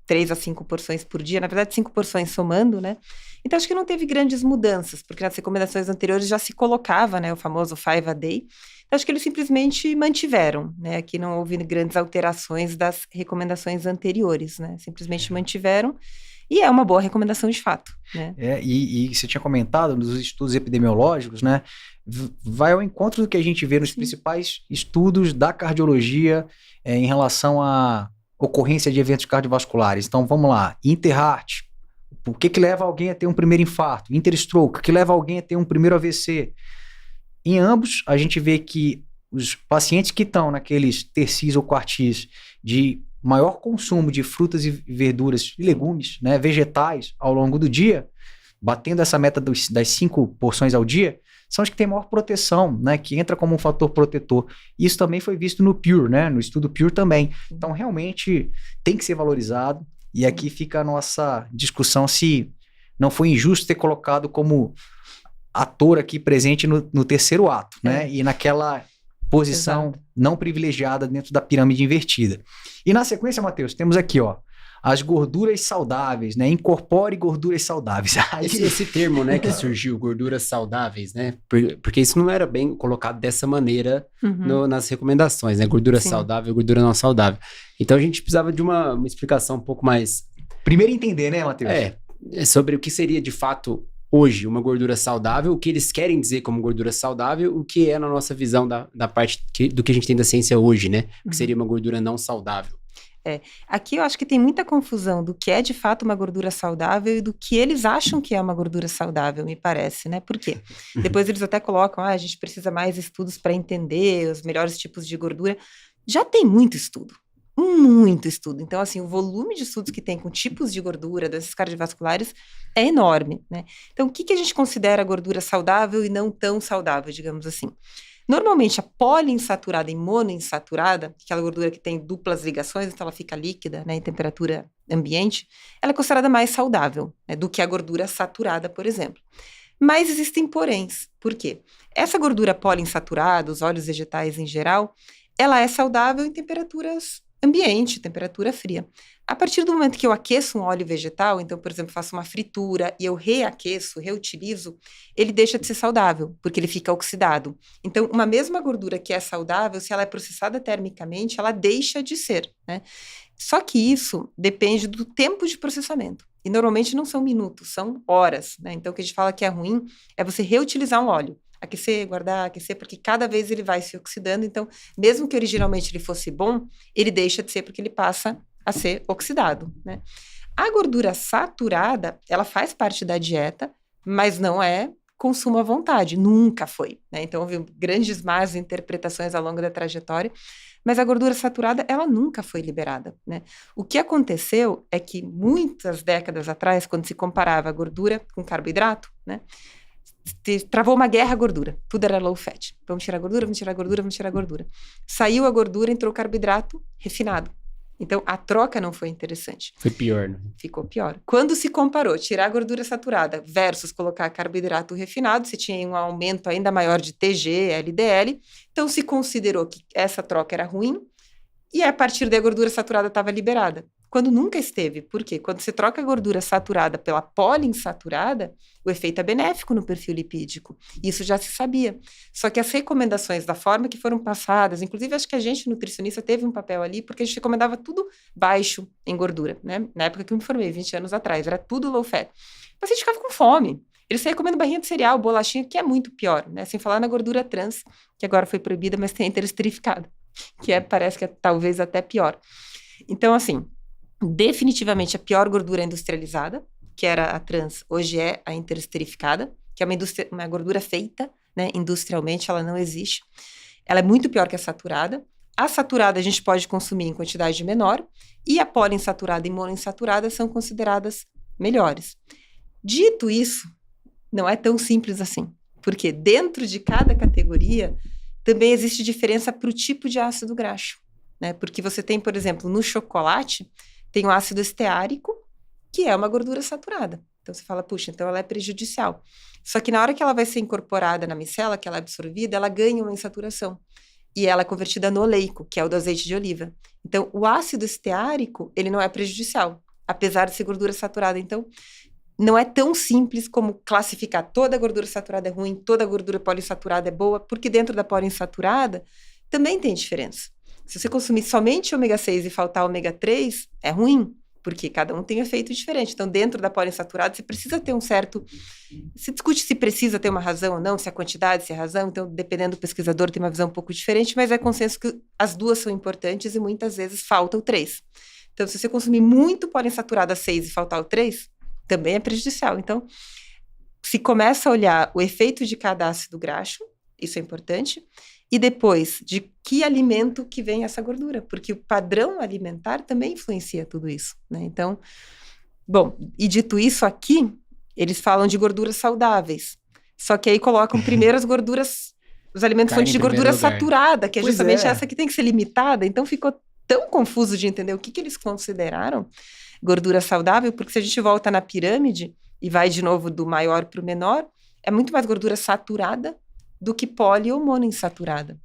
3 a 5 porções por dia, na verdade 5 porções somando, né? Então, acho que não teve grandes mudanças, porque nas recomendações anteriores já se colocava, né, o famoso 5 a day. Então, acho que eles simplesmente mantiveram, né? Aqui não houve grandes alterações das recomendações anteriores, né? Simplesmente mantiveram. E é uma boa recomendação de fato, né? E você tinha comentado nos estudos epidemiológicos, né? Vai ao encontro do que a gente vê nos principais estudos da cardiologia em relação à ocorrência de eventos cardiovasculares. Então, vamos lá. Interheart. O que leva alguém a ter um primeiro infarto? Interstroke. O que leva alguém a ter um primeiro AVC? Em ambos, a gente vê que os pacientes que estão naqueles tercis ou quartis de maior consumo de frutas e verduras e legumes, né, vegetais ao longo do dia, batendo essa meta das 5 porções ao dia, são os que têm maior proteção, né, que entra como um fator protetor. Isso também foi visto no PURE, né, no estudo PURE também. Então, realmente, tem que ser valorizado. E aqui fica a nossa discussão se não foi injusto ter colocado como ator aqui presente no terceiro ato, né, e naquela posição não privilegiada dentro da pirâmide invertida. E na sequência, Matheus, temos aqui, ó, as gorduras saudáveis, né? Incorpore gorduras saudáveis. Esse termo, né, que surgiu, gorduras saudáveis, né? Porque isso não era bem colocado dessa maneira nas recomendações, né? Gordura saudável, gordura não saudável. Então a gente precisava de uma explicação um pouco mais... Primeiro entender, né, Matheus? Sobre o que seria de fato hoje uma gordura saudável, o que eles querem dizer como gordura saudável, o que é na nossa visão da parte do que a gente tem da ciência hoje, né? O que seria uma gordura não saudável. Aqui eu acho que tem muita confusão do que é de fato uma gordura saudável e do que eles acham que é uma gordura saudável, me parece, né? Por quê? Depois eles até colocam, a gente precisa mais estudos para entender os melhores tipos de gordura. Já tem muito estudo. Muito estudo. Então, assim, o volume de estudos que tem com tipos de gordura, doenças cardiovasculares, é enorme, né? Então, o que a gente considera gordura saudável e não tão saudável, digamos assim? Normalmente, a poliinsaturada e monoinsaturada, aquela gordura que tem duplas ligações, então ela fica líquida, né, em temperatura ambiente, ela é considerada mais saudável, né, do que a gordura saturada, por exemplo. Mas existem poréns. Por quê? Essa gordura poliinsaturada, os óleos vegetais em geral, ela é saudável em temperaturas ambiente, temperatura fria. A partir do momento que eu aqueço um óleo vegetal, então, por exemplo, faço uma fritura e eu reaqueço, reutilizo, ele deixa de ser saudável, porque ele fica oxidado. Então, uma mesma gordura que é saudável, se ela é processada termicamente, ela deixa de ser, né? Só que isso depende do tempo de processamento. E normalmente não são minutos, são horas, né? Então, o que a gente fala que é ruim é você reutilizar um óleo. Aquecer, guardar, aquecer, porque cada vez ele vai se oxidando. Então, mesmo que originalmente ele fosse bom, ele deixa de ser porque ele passa a ser oxidado, né? A gordura saturada, ela faz parte da dieta, mas não é consumo à vontade, nunca foi, né? Então, houve grandes más interpretações ao longo da trajetória, mas a gordura saturada, ela nunca foi liberada, né? O que aconteceu é que muitas décadas atrás, quando se comparava a gordura com carboidrato, né? Travou uma guerra à gordura, tudo era low fat. Vamos tirar a gordura, vamos tirar a gordura, vamos tirar a gordura. Saiu a gordura, entrou o carboidrato refinado. Então, a troca não foi interessante. Foi pior, né? Ficou pior. Quando se comparou tirar a gordura saturada versus colocar carboidrato refinado, se tinha um aumento ainda maior de TG, LDL, então se considerou que essa troca era ruim e a partir daí a gordura saturada estava liberada. Quando nunca esteve. Por quê? Quando você troca a gordura saturada pela poliinsaturada, o efeito é benéfico no perfil lipídico. Isso já se sabia. Só que as recomendações da forma que foram passadas, inclusive acho que a gente, nutricionista, teve um papel ali, porque a gente recomendava tudo baixo em gordura, né? Na época que eu me formei, 20 anos atrás, era tudo low fat. O paciente ficava com fome. Eles recomendam barrinha de cereal, bolachinha, que é muito pior, né? Sem falar na gordura trans, que agora foi proibida, mas tem interesterificada, parece que é talvez até pior. Então, assim, definitivamente a pior gordura industrializada, que era a trans, hoje é a interesterificada, que é uma gordura feita, né, industrialmente, ela não existe. Ela é muito pior que a saturada. A saturada a gente pode consumir em quantidade menor, e a poliinsaturada e monoinsaturada são consideradas melhores. Dito isso, não é tão simples assim, porque dentro de cada categoria também existe diferença para o tipo de ácido graxo, né? Porque você tem, por exemplo, no chocolate, tem o ácido esteárico, que é uma gordura saturada. Então, você fala, puxa, então ela é prejudicial. Só que na hora que ela vai ser incorporada na micela, que ela é absorvida, ela ganha uma insaturação. E ela é convertida no oleico, que é o do azeite de oliva. Então, o ácido esteárico, ele não é prejudicial, apesar de ser gordura saturada. Então, não é tão simples como classificar toda gordura saturada é ruim, toda gordura poliinsaturada é boa, porque dentro da poliinsaturada também tem diferença. Se você consumir somente ômega 6 e faltar ômega 3, é ruim, porque cada um tem um efeito diferente. Então, dentro da poliinsaturada, você precisa ter um certo... Se discute se precisa ter uma razão ou não, se a quantidade, se a razão. Então, dependendo do pesquisador, tem uma visão um pouco diferente, mas é consenso que as duas são importantes e muitas vezes falta o 3. Então, se você consumir muito poliinsaturada 6 e faltar o 3, também é prejudicial. Então, se começa a olhar o efeito de cada ácido graxo, isso é importante, e depois, de que alimento que vem essa gordura, porque o padrão alimentar também influencia tudo isso, né? Então, bom, e dito isso aqui, eles falam de gorduras saudáveis, só que aí colocam primeiro as gorduras, os alimentos fontes de gordura saturada, que é justamente essa que tem que ser limitada, então ficou tão confuso de entender o que eles consideraram gordura saudável, porque se a gente volta na pirâmide e vai de novo do maior para o menor, é muito mais gordura saturada do que poli ou monoinsaturada.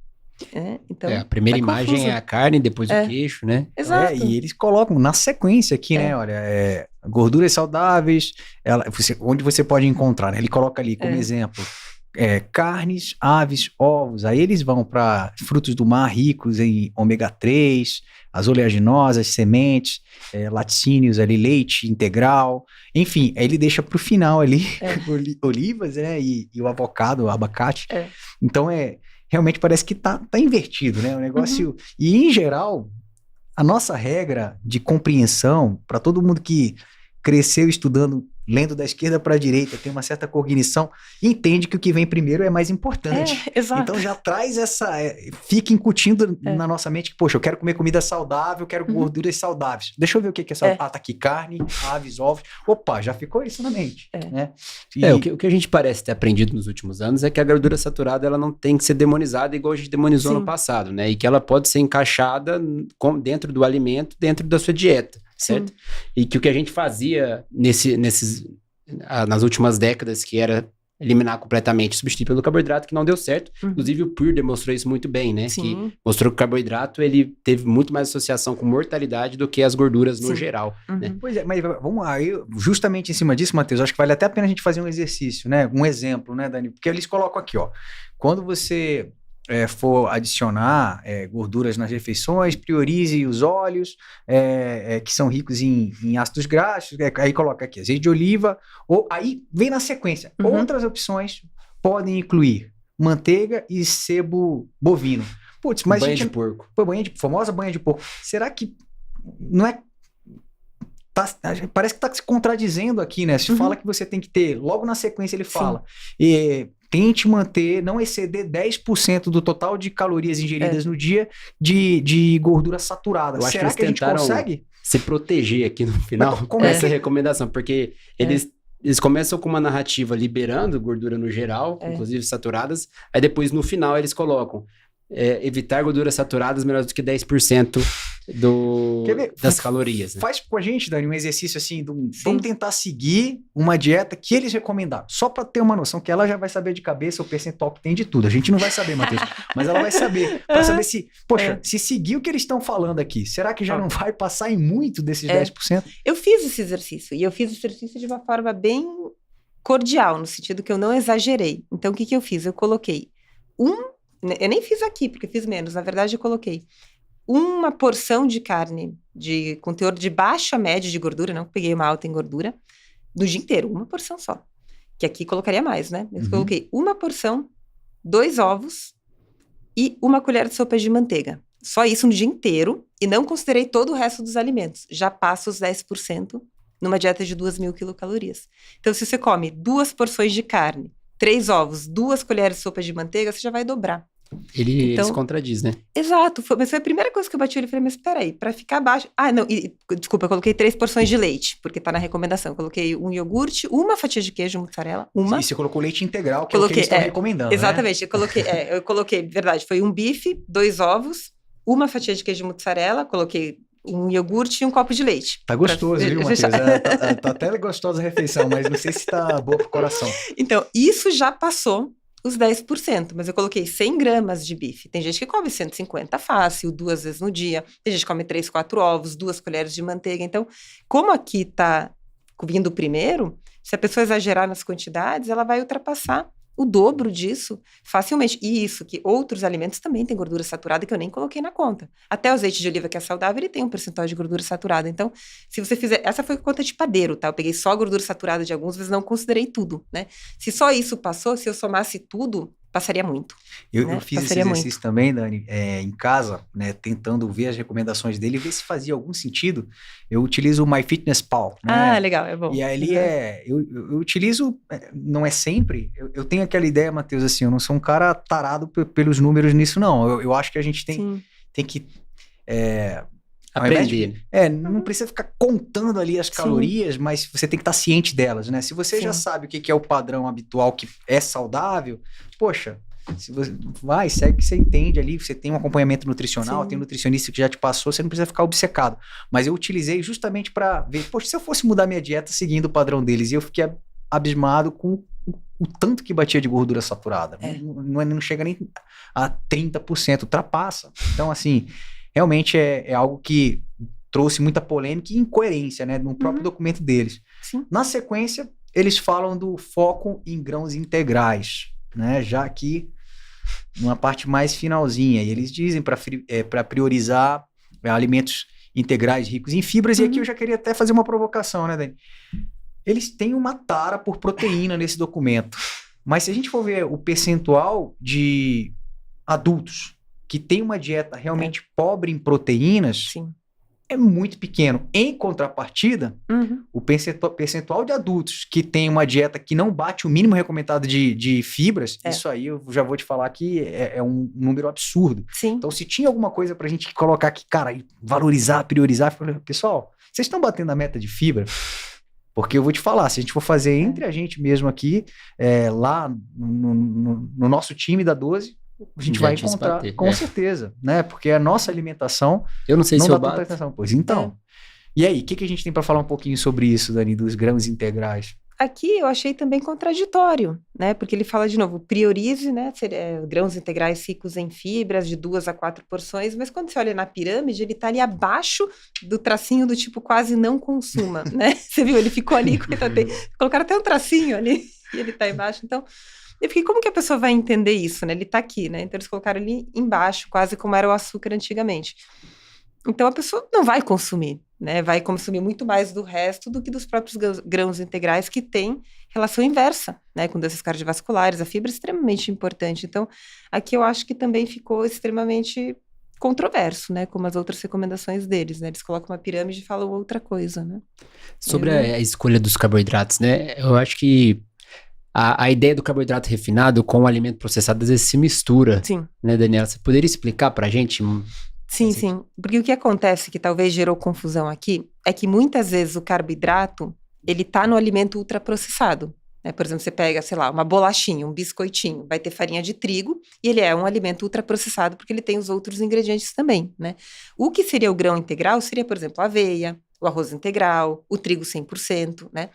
Então, a primeira imagem confuso. É a carne, depois o queixo, né? Exato. E eles colocam na sequência aqui, né? Olha, gorduras saudáveis, onde você pode encontrar, né? Ele coloca ali como exemplo, carnes, aves, ovos. Aí eles vão para frutos do mar ricos em ômega 3, as oleaginosas, sementes, laticínios ali, leite integral. Enfim, aí ele deixa para o final ali olivas, né? E o avocado, o abacate. Então, realmente parece que tá invertido, né? O negócio... E, em geral, a nossa regra de compreensão, para todo mundo que cresceu estudando, lendo da esquerda para a direita, tem uma certa cognição, entende que o que vem primeiro é mais importante. Exato. Então já traz fica incutindo na nossa mente que, poxa, eu quero comer comida saudável, eu quero gorduras saudáveis. Deixa eu ver o que é saudável. Ah, tá aqui, carne, aves, ovos. Opa, já ficou isso na mente. Né? O que a gente parece ter aprendido nos últimos anos é que a gordura saturada ela não tem que ser demonizada igual a gente demonizou no passado, né? E que ela pode ser encaixada dentro do alimento, dentro da sua dieta. Certo? E que o que a gente fazia nas últimas décadas, que era eliminar completamente, substituir pelo carboidrato, que não deu certo. Inclusive o Pur demonstrou isso muito bem, né? Sim. Que mostrou que o carboidrato, ele teve muito mais associação com mortalidade do que as gorduras no geral, né? Pois é, mas vamos lá, justamente em cima disso, Matheus, acho que vale até a pena a gente fazer um exercício, né? Um exemplo, né, Dani? Porque eles colocam aqui, ó, quando você... for adicionar gorduras nas refeições, priorize os óleos, que são ricos em ácidos graxos, aí coloca aqui azeite de oliva, aí vem na sequência. Outras opções podem incluir manteiga e sebo bovino. Putz, mas banha de porco. Famosa banha de porco. Será que não é... parece que está se contradizendo aqui, né? Se fala que você tem que ter, logo na sequência ele fala... tente manter, não exceder 10% do total de calorias ingeridas no dia de gordura saturada. Será que a gente consegue? Se proteger aqui no final com essa recomendação, porque eles começam com uma narrativa liberando gordura no geral, inclusive saturadas, aí depois no final eles colocam evitar gorduras saturadas melhor do que 10% das calorias. Né? Faz com a gente, Dani, um exercício assim, vamos tentar seguir uma dieta que eles recomendaram, só para ter uma noção, que ela já vai saber de cabeça o percentual que tem de tudo. A gente não vai saber, Matheus, mas ela vai saber, para saber se, se seguir o que eles estão falando aqui, será que já não vai passar em muito desses 10%? Eu fiz esse exercício, e eu fiz esse exercício de uma forma bem cordial, no sentido que eu não exagerei. Então, o que eu fiz? Eu coloquei eu nem fiz aqui, porque fiz menos. Na verdade, eu coloquei uma porção de carne com teor de baixa média de gordura, não peguei uma alta em gordura, no dia inteiro, uma porção só. Que aqui colocaria mais, né? Eu coloquei uma porção, 2 ovos e 1 colher de sopa de manteiga. Só isso no dia inteiro, e não considerei todo o resto dos alimentos. Já passa os 10% numa dieta de 2.000 quilocalorias. Então, se você come 2 porções de carne, 3 ovos, 2 colheres de sopa de manteiga, você já vai dobrar. Ele se contradiz, né? Exato. Mas foi a primeira coisa que eu bati o olho e falei, mas peraí, pra ficar baixo... desculpa, eu coloquei 3 porções de leite, porque tá na recomendação. Eu coloquei um iogurte, 1 fatia de queijo mussarela, E você colocou leite integral, que é o que eles estão recomendando, exatamente, né? Eu coloquei, verdade, foi um bife, 2 ovos, 1 fatia de queijo mussarela, coloquei um iogurte e um copo de leite. Tá gostoso, viu, Matheus? Tá até gostosa a refeição, mas não sei se tá boa pro coração. Então, isso já passou os 10%, mas eu coloquei 100 gramas de bife. Tem gente que come 150 fácil, 2 vezes no dia. Tem gente que come 3, 4 ovos, 2 colheres de manteiga. Então, como aqui tá vindo primeiro, se a pessoa exagerar nas quantidades, ela vai ultrapassar o dobro disso facilmente. E isso, que outros alimentos também têm gordura saturada, que eu nem coloquei na conta. Até o azeite de oliva, que é saudável, ele tem um percentual de gordura saturada. Então, se você fizer... Essa foi conta de padeiro, tá? Eu peguei só a gordura saturada de alguns, mas não considerei tudo, né? Se só isso passou, se eu somasse tudo, passaria muito. Eu fiz esse exercício também, Dani, em casa, né, tentando ver as recomendações dele, ver se fazia algum sentido. Eu utilizo o MyFitnessPal. Né? Ah, legal, é bom. E ali eu utilizo, não é sempre, eu tenho aquela ideia, Matheus, assim, eu não sou um cara tarado pelos números nisso, não. Eu acho que a gente tem que... aprender. Não precisa ficar contando ali as calorias, mas você tem que estar ciente delas, né? Se você já sabe o que é o padrão habitual que é saudável, poxa, se você segue que você entende ali, você tem um acompanhamento nutricional, tem um nutricionista que já te passou, você não precisa ficar obcecado. Mas eu utilizei justamente para ver, poxa, se eu fosse mudar minha dieta seguindo o padrão deles, e eu fiquei abismado com o tanto que batia de gordura saturada. Não chega nem a 30%, ultrapassa. Então, assim... Realmente é algo que trouxe muita polêmica e incoerência, né, no próprio documento deles. Sim. Na sequência, eles falam do foco em grãos integrais, né, já aqui numa parte mais finalzinha. E eles dizem para priorizar alimentos integrais ricos em fibras. E aqui eu já queria até fazer uma provocação, né, Dani? Eles têm uma tara por proteína nesse documento. Mas se a gente for ver o percentual de adultos que tem uma dieta realmente pobre em proteínas, é muito pequeno. Em contrapartida, o percentual de adultos que tem uma dieta que não bate o mínimo recomendado de fibras, isso aí eu já vou te falar que é um número absurdo. Sim. Então, se tinha alguma coisa pra gente colocar aqui, cara, valorizar, priorizar, pessoal, vocês estão batendo a meta de fibra? Porque eu vou te falar, se a gente for fazer entre a gente mesmo aqui, lá no nosso time da 12, a gente vai encontrar, com certeza, né? Porque a nossa alimentação eu não sei não se dá eu tanta atenção. Pois então. E aí, o que a gente tem para falar um pouquinho sobre isso, Dani, dos grãos integrais? Aqui eu achei também contraditório, né? Porque ele fala de novo, priorize, né? Grãos integrais ricos em fibras de 2 a 4 porções, mas quando você olha na pirâmide, ele tá ali abaixo do tracinho do tipo quase não consuma, né? Você viu? Ele ficou ali, colocaram até um tracinho ali e ele tá embaixo, então... Eu fiquei, como que a pessoa vai entender isso, né? Ele tá aqui, né? Então eles colocaram ali embaixo, quase como era o açúcar antigamente. Então a pessoa não vai consumir, né? Vai consumir muito mais do resto do que dos próprios grãos integrais que têm relação inversa, né? Com doenças cardiovasculares, a fibra é extremamente importante. Então aqui eu acho que também ficou extremamente controverso, né? Como as outras recomendações deles, né? Eles colocam uma pirâmide e falam outra coisa, né? Sobre a escolha dos carboidratos, né? Eu acho que a ideia do carboidrato refinado com o alimento processado às vezes se mistura. Sim. Né, Daniela? Você poderia explicar pra gente? Sim. Porque o que acontece, que talvez gerou confusão aqui, é que muitas vezes o carboidrato, ele tá no alimento ultraprocessado. né? Por exemplo, você pega, sei lá, uma bolachinha, um biscoitinho, vai ter farinha de trigo e ele é um alimento ultraprocessado porque ele tem os outros ingredientes também, né? O que seria o grão integral seria, por exemplo, a aveia, o arroz integral, o trigo 100%, né?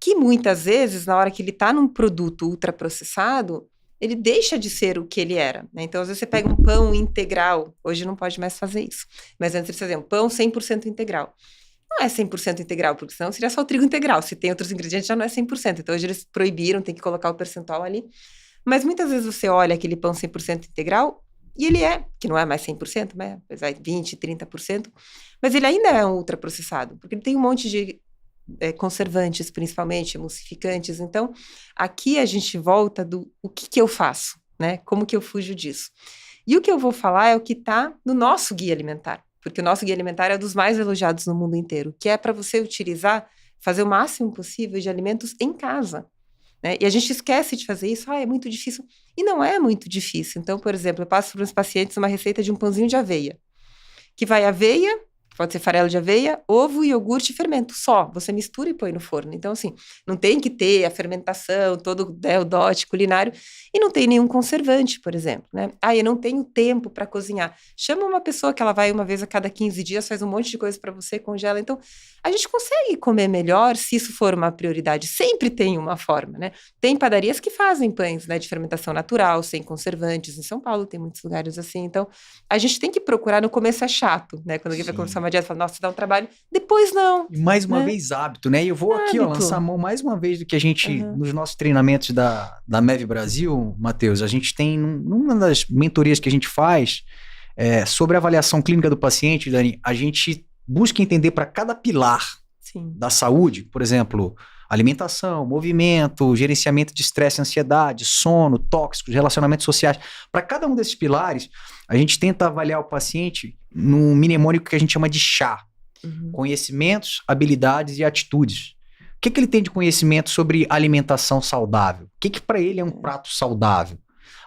Que muitas vezes, na hora que ele está num produto ultraprocessado, ele deixa de ser o que ele era, né? Então, às vezes você pega um pão integral, hoje não pode mais fazer isso, mas antes eles faziam pão 100% integral. Não é 100% integral, porque senão seria só o trigo integral. Se tem outros ingredientes, já não é 100%. Então, hoje eles proibiram, tem que colocar o percentual ali. Mas muitas vezes você olha aquele pão 100% integral e ele que não é mais 100%, mas apesar de 20%, 30%, mas ele ainda é um ultraprocessado, porque ele tem um monte de conservantes, principalmente, emulsificantes. Então, aqui a gente volta do o que eu faço, né? Como que eu fujo disso? E o que eu vou falar é o que está no nosso guia alimentar. Porque o nosso guia alimentar é dos mais elogiados no mundo inteiro, que é para você utilizar, fazer o máximo possível de alimentos em casa, né? E a gente esquece de fazer isso, é muito difícil. E não é muito difícil. Então, por exemplo, eu passo para os pacientes uma receita de um pãozinho de aveia, que vai aveia, pode ser farelo de aveia, ovo, iogurte e fermento, só. Você mistura e põe no forno. Então, assim, não tem que ter a fermentação, todo o dote culinário, e não tem nenhum conservante, por exemplo, né? Eu não tenho tempo para cozinhar. Chama uma pessoa que ela vai uma vez a cada 15 dias, faz um monte de coisa para você, congela. Então, a gente consegue comer melhor se isso for uma prioridade. Sempre tem uma forma, né? Tem padarias que fazem pães, né, de fermentação natural, sem conservantes. Em São Paulo tem muitos lugares assim. Então, a gente tem que procurar. No começo é chato, né? Quando alguém vai começar uma dieta, fala, nossa, dá um trabalho. Depois não. E mais uma vez hábito, né? E eu vou aqui, lançar a mão mais uma vez do que a gente, nos nossos treinamentos da MEV Brasil, Matheus, a gente tem, numa das mentorias que a gente faz, sobre a avaliação clínica do paciente, Dani, a gente busca entender para cada pilar da saúde, por exemplo, alimentação, movimento, gerenciamento de estresse, ansiedade, sono, tóxicos, relacionamentos sociais. Para cada um desses pilares, a gente tenta avaliar o paciente num mnemônico que a gente chama de CHA. Conhecimentos, habilidades e atitudes. O que ele tem de conhecimento sobre alimentação saudável? O que para ele é um prato saudável?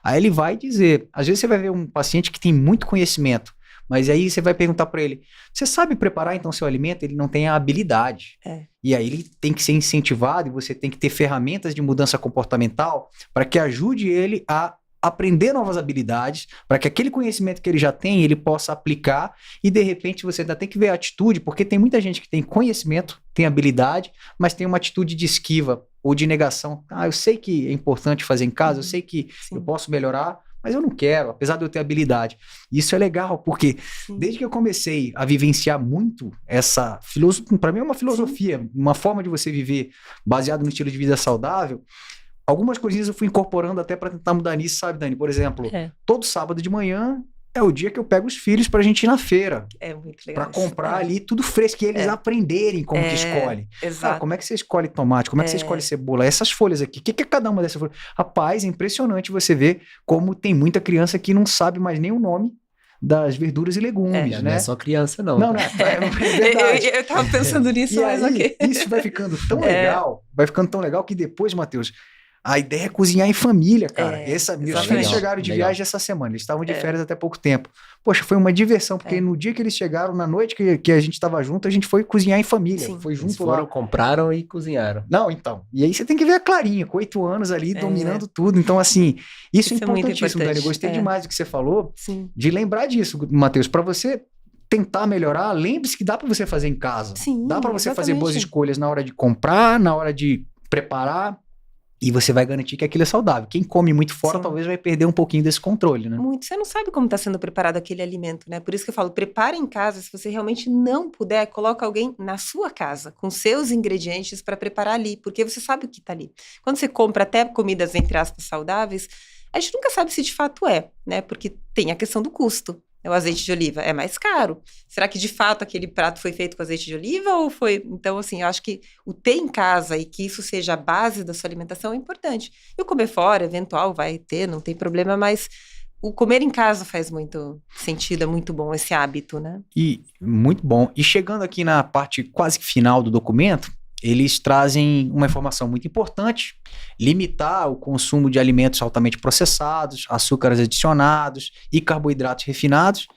Aí ele vai dizer, às vezes você vai ver um paciente que tem muito conhecimento, mas aí você vai perguntar para ele, você sabe preparar então seu alimento? Ele não tem a habilidade. E aí ele tem que ser incentivado e você tem que ter ferramentas de mudança comportamental para que ajude ele a aprender novas habilidades, para que aquele conhecimento que ele já tem, ele possa aplicar e de repente você ainda tem que ver a atitude, porque tem muita gente que tem conhecimento, tem habilidade, mas tem uma atitude de esquiva ou de negação. Eu sei que é importante fazer em casa, eu sei que eu posso melhorar, mas eu não quero, apesar de eu ter habilidade. Isso é legal, porque desde que eu comecei a vivenciar muito essa filosofia, para mim é uma filosofia, uma forma de você viver baseado no estilo de vida saudável. Algumas coisinhas eu fui incorporando até para tentar mudar nisso, sabe, Dani? Por exemplo, todo sábado de manhã é o dia que eu pego os filhos pra gente ir na feira. É muito legal. Pra comprar ali tudo fresco e eles aprenderem como que escolhe. Exato. Como é que você escolhe tomate? Como é que você escolhe cebola? Essas folhas aqui, o que é cada uma dessas folhas? Rapaz, é impressionante você ver como tem muita criança que não sabe mais nem o nome das verduras e legumes, né? Não é só criança, não. Não, é verdade. Eu tava pensando nisso, mas aí, isso vai ficando tão legal, que depois, Matheus, a ideia é cozinhar em família, cara. Meus filhos chegaram de viagem essa semana, eles estavam de férias até pouco tempo. Poxa, foi uma diversão, porque no dia que eles chegaram, na noite que a gente estava junto, a gente foi cozinhar em família. Foi junto eles foram, compraram e cozinharam. Não, então. E aí você tem que ver a Clarinha, com 8 anos ali, dominando tudo. Então, assim, isso é importantíssimo, Dani. Eu gostei demais do que você falou, de lembrar disso, Matheus, para você tentar melhorar, lembre-se que dá para você fazer em casa. Dá para você fazer boas escolhas na hora de comprar, na hora de preparar. E você vai garantir que aquilo é saudável. Quem come muito fora talvez vai perder um pouquinho desse controle, né? Muito. Você não sabe como está sendo preparado aquele alimento, né? Por isso que eu falo, prepara em casa. Se você realmente não puder, coloca alguém na sua casa, com seus ingredientes para preparar ali, porque você sabe o que está ali. Quando você compra até comidas, entre aspas, saudáveis, a gente nunca sabe se de fato né? Porque tem a questão do custo. O azeite de oliva é mais caro. Será que de fato aquele prato foi feito com azeite de oliva ou foi... Então, assim, eu acho que o ter em casa e que isso seja a base da sua alimentação é importante. E o comer fora, eventual, vai ter, não tem problema, mas o comer em casa faz muito sentido, é muito bom esse hábito, né? E muito bom. E chegando aqui na parte quase que final do documento, eles trazem uma informação muito importante: limitar o consumo de alimentos altamente processados, açúcares adicionados e carboidratos refinados.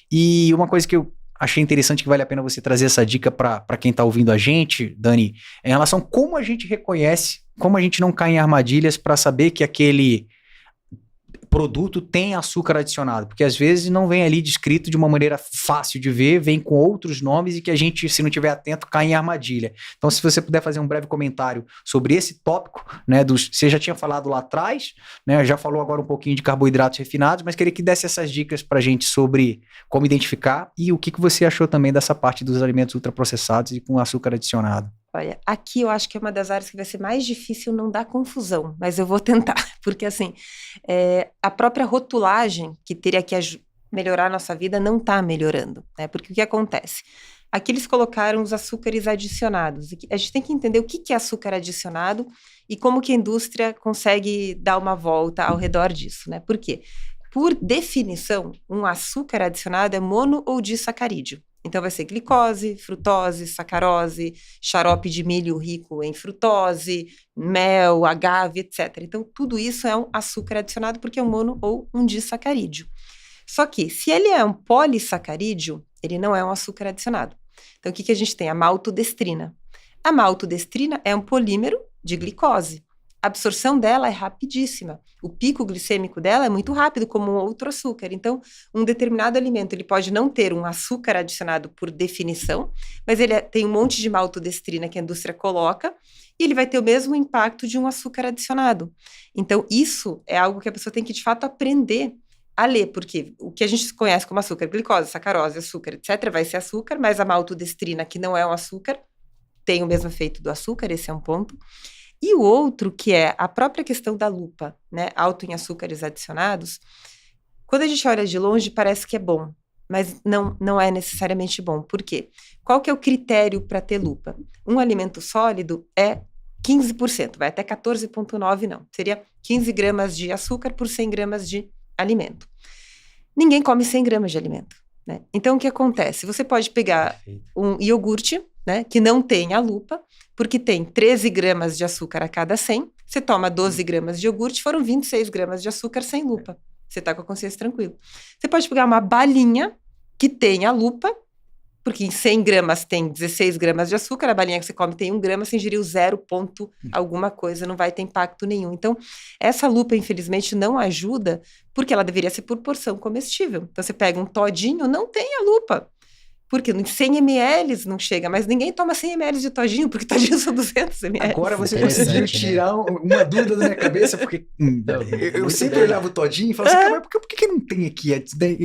E uma coisa que eu achei interessante que vale a pena você trazer essa dica para quem está ouvindo a gente, Dani, em relação a como a gente reconhece, como a gente não cai em armadilhas para saber que aquele produto tem açúcar adicionado, porque às vezes não vem ali descrito de uma maneira fácil de ver, vem com outros nomes e que a gente, se não estiver atento, cai em armadilha. Então, se você puder fazer um breve comentário sobre esse tópico, né, você já tinha falado lá atrás, né, já falou agora um pouquinho de carboidratos refinados, mas queria que desse essas dicas pra gente sobre como identificar e o que você achou também dessa parte dos alimentos ultraprocessados e com açúcar adicionado. Olha, aqui eu acho que é uma das áreas que vai ser mais difícil não dar confusão, mas eu vou tentar, porque assim, a própria rotulagem que teria que melhorar a nossa vida não está melhorando, né? Porque o que acontece? Aqui eles colocaram os açúcares adicionados. A gente tem que entender o que é açúcar adicionado e como que a indústria consegue dar uma volta ao redor disso, né? Por quê? Por definição, um açúcar adicionado é mono ou disacarídeo. Então, vai ser glicose, frutose, sacarose, xarope de milho rico em frutose, mel, agave, etc. Então, tudo isso é um açúcar adicionado porque é um mono ou um disacarídeo. Só que, se ele é um polissacarídeo, ele não é um açúcar adicionado. Então, o que a gente tem? A maltodestrina. A maltodestrina é um polímero de glicose. A absorção dela é rapidíssima. O pico glicêmico dela é muito rápido, como um outro açúcar. Então, um determinado alimento, ele pode não ter um açúcar adicionado por definição, mas ele tem um monte de maltodestrina que a indústria coloca, e ele vai ter o mesmo impacto de um açúcar adicionado. Então, isso é algo que a pessoa tem que, de fato, aprender a ler, porque o que a gente conhece como açúcar, glicose, sacarose, açúcar, etc., vai ser açúcar, mas a maltodestrina, que não é um açúcar, tem o mesmo efeito do açúcar, esse é um ponto. E o outro, que é a própria questão da lupa, né, alto em açúcares adicionados, quando a gente olha de longe parece que é bom, mas não é necessariamente bom. Por quê? Qual que é o critério para ter lupa? Um alimento sólido é 15%, vai até 14,9 não. Seria 15 gramas de açúcar por 100 gramas de alimento. Ninguém come 100 gramas de alimento, né? Então, o que acontece? Você pode pegar um iogurte, né, que não tem a lupa, porque tem 13 gramas de açúcar a cada 100, você toma 12 gramas de iogurte, foram 26 gramas de açúcar sem lupa. Você está com a consciência tranquila. Você pode pegar uma balinha que tem a lupa, porque em 100 gramas tem 16 gramas de açúcar, a balinha que você come tem 1 grama, você ingeriu 0 ponto alguma coisa, não vai ter impacto nenhum. Então, essa lupa, infelizmente, não ajuda, porque ela deveria ser por porção comestível. Então, você pega um todinho, não tem a lupa. Porque 100 ml não chega, mas ninguém toma 100 ml de todinho, porque todinho são 200 ml. Agora você conseguiu tirar uma dúvida da minha cabeça, porque eu sempre olhava o todinho e falava assim, mas por que não tem aqui?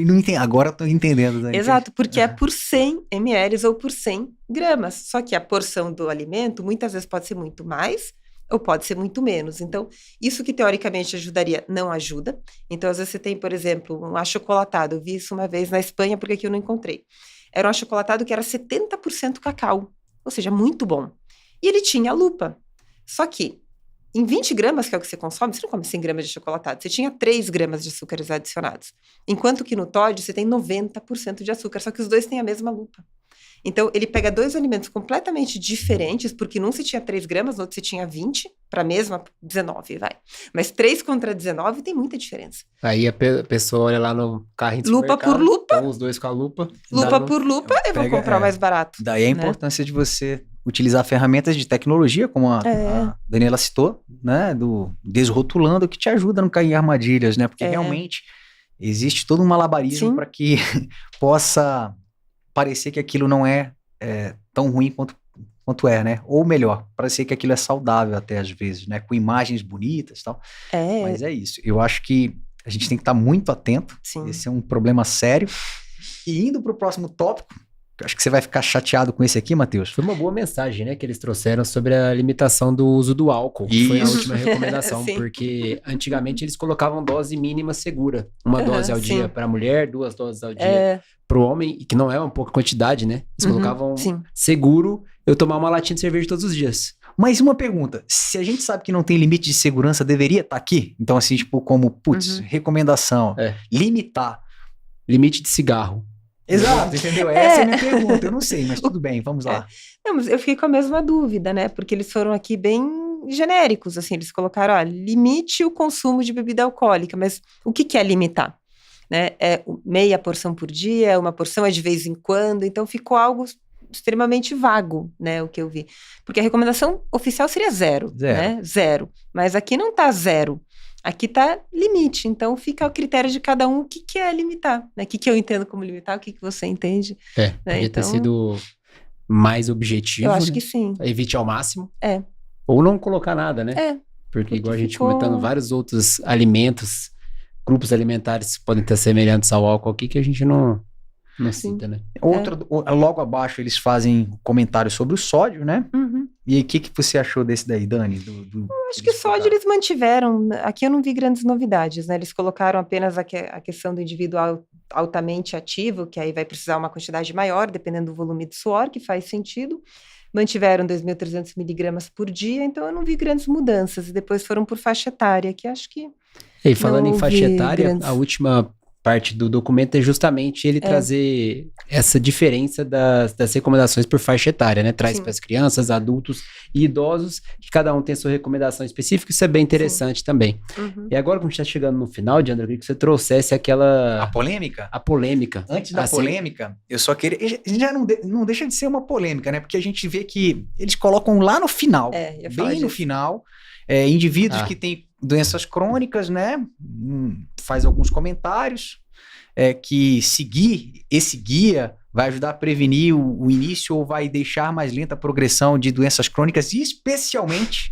Não entendo. Agora eu tô entendendo. Né? Exato, porque é por 100 ml ou por 100 gramas. Só que a porção do alimento, muitas vezes pode ser muito mais, ou pode ser muito menos. Então, isso que teoricamente ajudaria, não ajuda. Então, às vezes você tem, por exemplo, um achocolatado. Eu vi isso uma vez na Espanha, porque aqui eu não encontrei. Era um achocolatado que era 70% cacau, ou seja, muito bom. E ele tinha lupa. Só que, em 20 gramas, que é o que você consome, você não come 100 gramas de achocolatado, você tinha 3 gramas de açúcares adicionados. Enquanto que no Toddy você tem 90% de açúcar, só que os dois têm a mesma lupa. Então, ele pega dois alimentos completamente diferentes, porque num você tinha 3 gramas, no outro você tinha 20, para a mesma 19, vai. Mas 3 contra 19 tem muita diferença. Aí a pessoa olha lá no carrinho de lupa por lupa. Então os dois com a lupa. Lupa por lupa, eu vou comprar o mais barato. Daí a importância de você utilizar ferramentas de tecnologia, como a Daniela citou, né? Do desrotulando, que te ajuda a não cair em armadilhas, né? Porque realmente existe todo um malabarismo para que possa parecer que aquilo não é tão ruim quanto é, né? Ou melhor, parecer que aquilo é saudável até às vezes, né? Com imagens bonitas e tal. Mas é isso. Eu acho que a gente tem que estar muito atento. Sim. Esse é um problema sério. E indo para o próximo tópico, acho que você vai ficar chateado com esse aqui, Matheus. Foi uma boa mensagem, né? Que eles trouxeram sobre a limitação do uso do álcool. Isso. Foi a última recomendação. Porque antigamente eles colocavam dose mínima segura. Uma dose ao dia para a mulher, 2 doses ao dia para o homem, e que não é uma pouca quantidade, né? Eles colocavam seguro eu tomar uma latinha de cerveja todos os dias. Mas uma pergunta, se a gente sabe que não tem limite de segurança, deveria estar aqui? Então assim, tipo, como, recomendação, limitar. Limite de cigarro. Exato, entendeu? Essa é a minha pergunta, eu não sei, mas tudo bem, vamos lá. Não, mas eu fiquei com a mesma dúvida, né? Porque eles foram aqui bem genéricos, assim, eles colocaram, limite o consumo de bebida alcoólica, mas o que é limitar? né? É meia porção por dia, uma porção é de vez em quando, então ficou algo extremamente vago, né, o que eu vi. Porque a recomendação oficial seria zero, né? Zero. Mas aqui não está zero. Aqui está limite. Então fica ao critério de cada um o que é limitar, né? O que eu entendo como limitar, o que você entende. Né? Podia ter sido mais objetivo. Eu acho, né? que sim. Evite ao máximo. É. Ou não colocar nada, né? Porque igual a gente comentando vários outros alimentos, grupos alimentares que podem ter semelhantes ao álcool aqui, que a gente não cita, né? Logo abaixo eles fazem comentário sobre o sódio, né? Uhum. E o que você achou desse daí, Dani? Eu acho que o sódio eles mantiveram. Aqui eu não vi grandes novidades, né? Eles colocaram apenas a questão do indivíduo altamente ativo, que aí vai precisar uma quantidade maior, dependendo do volume de suor, que faz sentido. Mantiveram 2.300 miligramas por dia, então eu não vi grandes mudanças. E depois foram por faixa etária, que acho que... E falando em faixa etária, a última parte do documento é justamente ele trazer essa diferença das recomendações por faixa etária, né? Traz para as crianças, adultos e idosos, que cada um tem a sua recomendação específica, isso é bem interessante também. Uhum. E agora, como a gente está chegando no final, Diandra, eu queria que você trouxesse aquela... A polêmica? A polêmica. Antes da polêmica, eu só queria... Já não deixa de ser uma polêmica, né? Porque a gente vê que eles colocam lá no final, bem no final, indivíduos que têm doenças crônicas, né? Faz alguns comentários que seguir esse guia vai ajudar a prevenir o início ou vai deixar mais lenta a progressão de doenças crônicas, e especialmente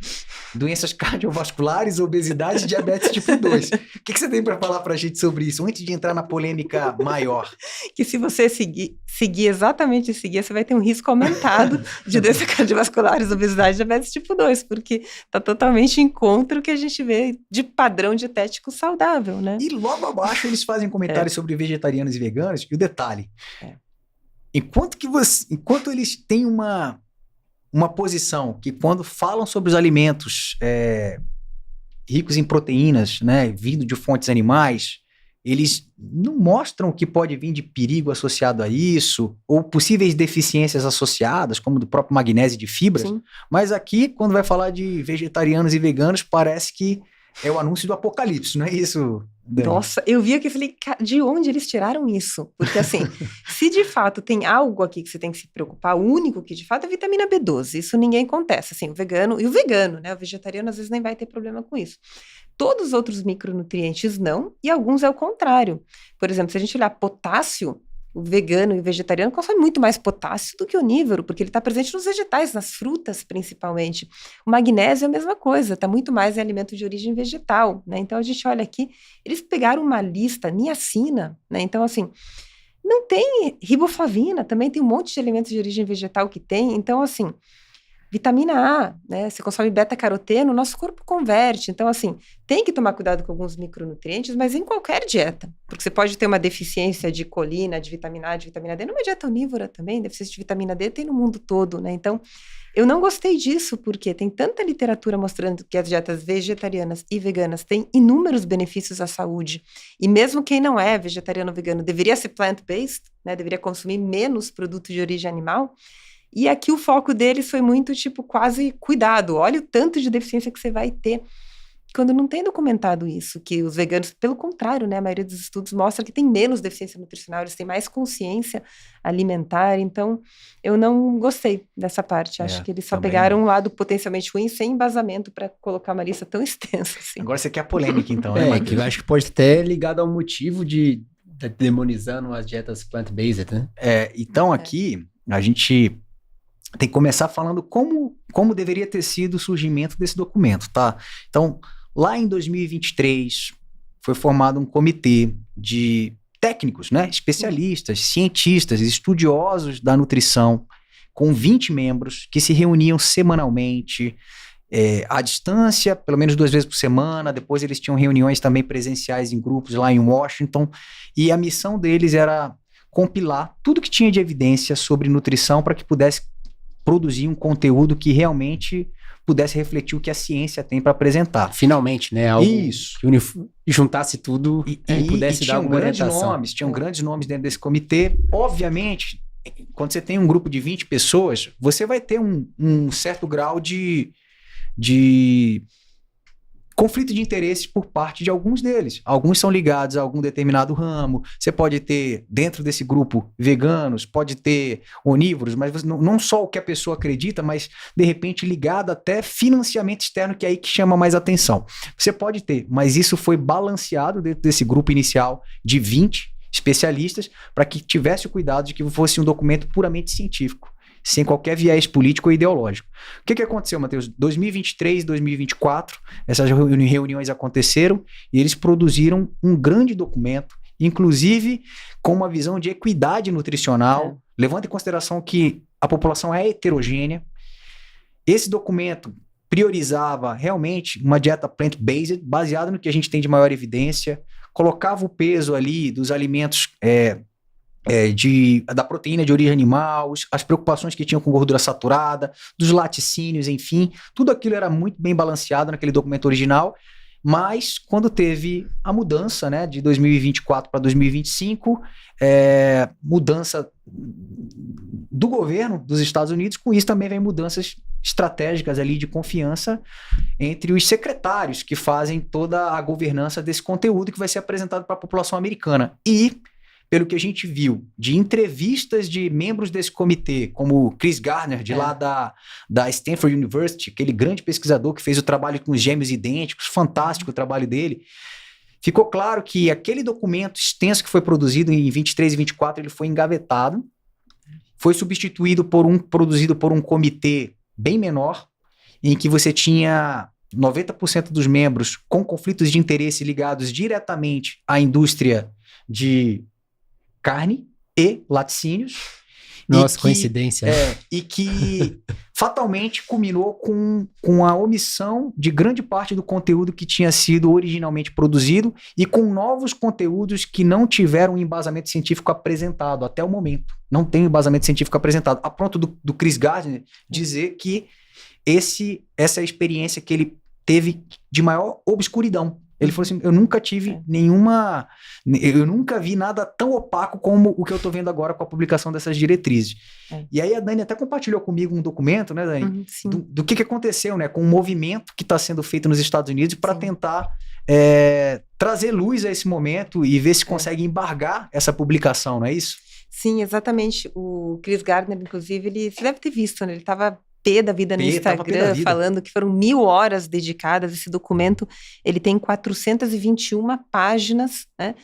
doenças cardiovasculares, obesidade e diabetes tipo 2. O que você tem para falar para a gente sobre isso, antes de entrar na polêmica maior? Que se você seguir exatamente esse guia, você vai ter um risco aumentado de doenças cardiovasculares, obesidade e diabetes tipo 2, porque está totalmente em contra o que a gente vê de padrão dietético saudável, né? E logo abaixo eles fazem comentários sobre vegetarianos e veganos, e o detalhe... Enquanto eles têm uma posição que quando falam sobre os alimentos ricos em proteínas, né, vindo de fontes animais, eles não mostram o que pode vir de perigo associado a isso, ou possíveis deficiências associadas, como do próprio magnésio e de fibras. Sim. Mas aqui, quando vai falar de vegetarianos e veganos, parece que é o anúncio do apocalipse, não é isso, Dani? Nossa, eu vi aqui e falei, de onde eles tiraram isso? Porque assim, se de fato tem algo aqui que você tem que se preocupar, o único que de fato é a vitamina B12, isso ninguém contesta, assim, o vegano, né, o vegetariano às vezes nem vai ter problema com isso. Todos os outros micronutrientes não, e alguns é o contrário. Por exemplo, se a gente olhar potássio, o vegano e o vegetariano consomem muito mais potássio do que o onívoro, porque ele está presente nos vegetais, nas frutas principalmente. O magnésio é a mesma coisa, está muito mais em alimento de origem vegetal, né? Então a gente olha aqui, eles pegaram uma lista, niacina, né? Então assim, não tem riboflavina, também tem um monte de alimentos de origem vegetal que tem, então assim... Vitamina A, né? Você consome beta-caroteno, o nosso corpo converte. Então, assim, tem que tomar cuidado com alguns micronutrientes, mas em qualquer dieta. Porque você pode ter uma deficiência de colina, de vitamina A, de vitamina D, numa dieta onívora também, deficiência de vitamina D tem no mundo todo, né? Então, eu não gostei disso, porque tem tanta literatura mostrando que as dietas vegetarianas e veganas têm inúmeros benefícios à saúde. E mesmo quem não é vegetariano ou vegano deveria ser plant-based, né? Deveria consumir menos produtos de origem animal. E aqui o foco deles foi muito, tipo, quase cuidado. Olha o tanto de deficiência que você vai ter quando não tem documentado isso, que os veganos, pelo contrário, né, a maioria dos estudos mostra que tem menos deficiência nutricional, eles têm mais consciência alimentar, então eu não gostei dessa parte. Acho que eles só pegaram um lado potencialmente ruim, sem embasamento para colocar uma lista tão extensa. Assim. Agora você quer a polêmica, então, né? Que eu acho que pode ter ligado ao motivo de demonizando as dietas plant-based, né? Então aqui a gente... tem que começar falando como deveria ter sido o surgimento desse documento, tá? Então, lá em 2023, foi formado um comitê de técnicos, né? Especialistas, cientistas, estudiosos da nutrição, com 20 membros, que se reuniam semanalmente, à distância, pelo menos 2 vezes por semana. Depois eles tinham reuniões também presenciais em grupos lá em Washington, e a missão deles era compilar tudo que tinha de evidência sobre nutrição para que pudesse produzir um conteúdo que realmente pudesse refletir o que a ciência tem para apresentar. Finalmente, né? Algo Isso. Que juntasse tudo e pudesse dar alguma orientação. Tinham grandes nomes dentro desse comitê. Obviamente, quando você tem um grupo de 20 pessoas, você vai ter um certo grau de conflito de interesses por parte de alguns deles. Alguns são ligados a algum determinado ramo. Você pode ter, dentro desse grupo, veganos, pode ter onívoros, mas não só o que a pessoa acredita, mas, de repente, ligado até financiamento externo, que é aí que chama mais atenção. Você pode ter, mas isso foi balanceado dentro desse grupo inicial de 20 especialistas para que tivesse o cuidado de que fosse um documento puramente científico, sem qualquer viés político ou ideológico. O que aconteceu, Matheus? 2023, 2024, essas reuniões aconteceram e eles produziram um grande documento, inclusive com uma visão de equidade nutricional, levando em consideração que a população é heterogênea. Esse documento priorizava realmente uma dieta plant-based, baseada no que a gente tem de maior evidência, colocava o peso ali dos alimentos da proteína de origem animal, as preocupações que tinham com gordura saturada, dos laticínios, enfim, tudo aquilo era muito bem balanceado naquele documento original, mas quando teve a mudança, né, de 2024 para 2025, mudança do governo dos Estados Unidos, com isso também vem mudanças estratégicas ali de confiança entre os secretários que fazem toda a governança desse conteúdo que vai ser apresentado para a população americana. E, pelo que a gente viu de entrevistas de membros desse comitê, como Chris Gardner, de lá da Stanford University, aquele grande pesquisador que fez o trabalho com os gêmeos idênticos, fantástico o trabalho dele, ficou claro que aquele documento extenso que foi produzido em 23 e 24, ele foi engavetado, foi substituído produzido por um comitê bem menor, em que você tinha 90% dos membros com conflitos de interesse ligados diretamente à indústria de carne e laticínios. Nossa, coincidência. E que fatalmente culminou com a omissão de grande parte do conteúdo que tinha sido originalmente produzido e com novos conteúdos que não tiveram um embasamento científico apresentado até o momento. Não tem embasamento científico apresentado. A ponto do Chris Gardner dizer que essa é a experiência que ele teve de maior obscuridão. Ele falou assim, eu nunca tive eu nunca vi nada tão opaco como o que eu estou vendo agora com a publicação dessas diretrizes. E aí a Dani até compartilhou comigo um documento, né, Dani, do que aconteceu, né, com o movimento que está sendo feito nos Estados Unidos para tentar trazer luz a esse momento e ver se consegue embargar essa publicação, não é isso? Sim, exatamente. O Chris Gardner, inclusive, você deve ter visto, né? Ele estava pé da vida no Instagram, falando que foram 1000 horas dedicadas. Esse documento, ele tem 421 páginas, né?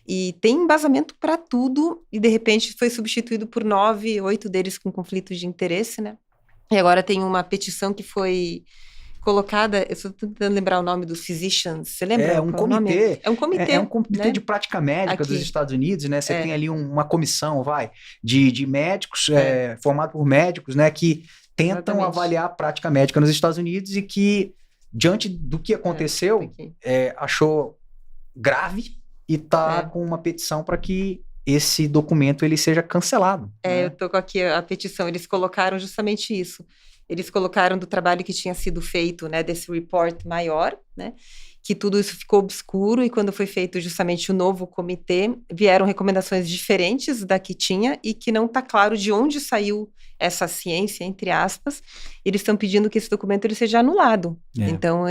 E tem embasamento para tudo, e de repente foi substituído por 8 deles com conflitos de interesse, né? E agora tem uma petição que foi colocada, eu estou tentando lembrar o nome dos physicians, você lembra? É um comitê. É um comitê. É um comitê, né, de prática médica dos Estados Unidos, né? Você tem ali uma comissão, de médicos, formado por médicos, né? Que tentam avaliar a prática médica nos Estados Unidos e que, diante do que aconteceu, achou grave e está com uma petição para que esse documento ele seja cancelado. Né? Eu estou com aqui a petição, eles colocaram justamente isso. Eles colocaram do trabalho que tinha sido feito, né, desse report maior, né, que tudo isso ficou obscuro, e quando foi feito justamente o novo comitê, vieram recomendações diferentes da que tinha e que não está claro de onde saiu essa ciência, entre aspas. Eles estão pedindo que esse documento ele seja anulado. Então,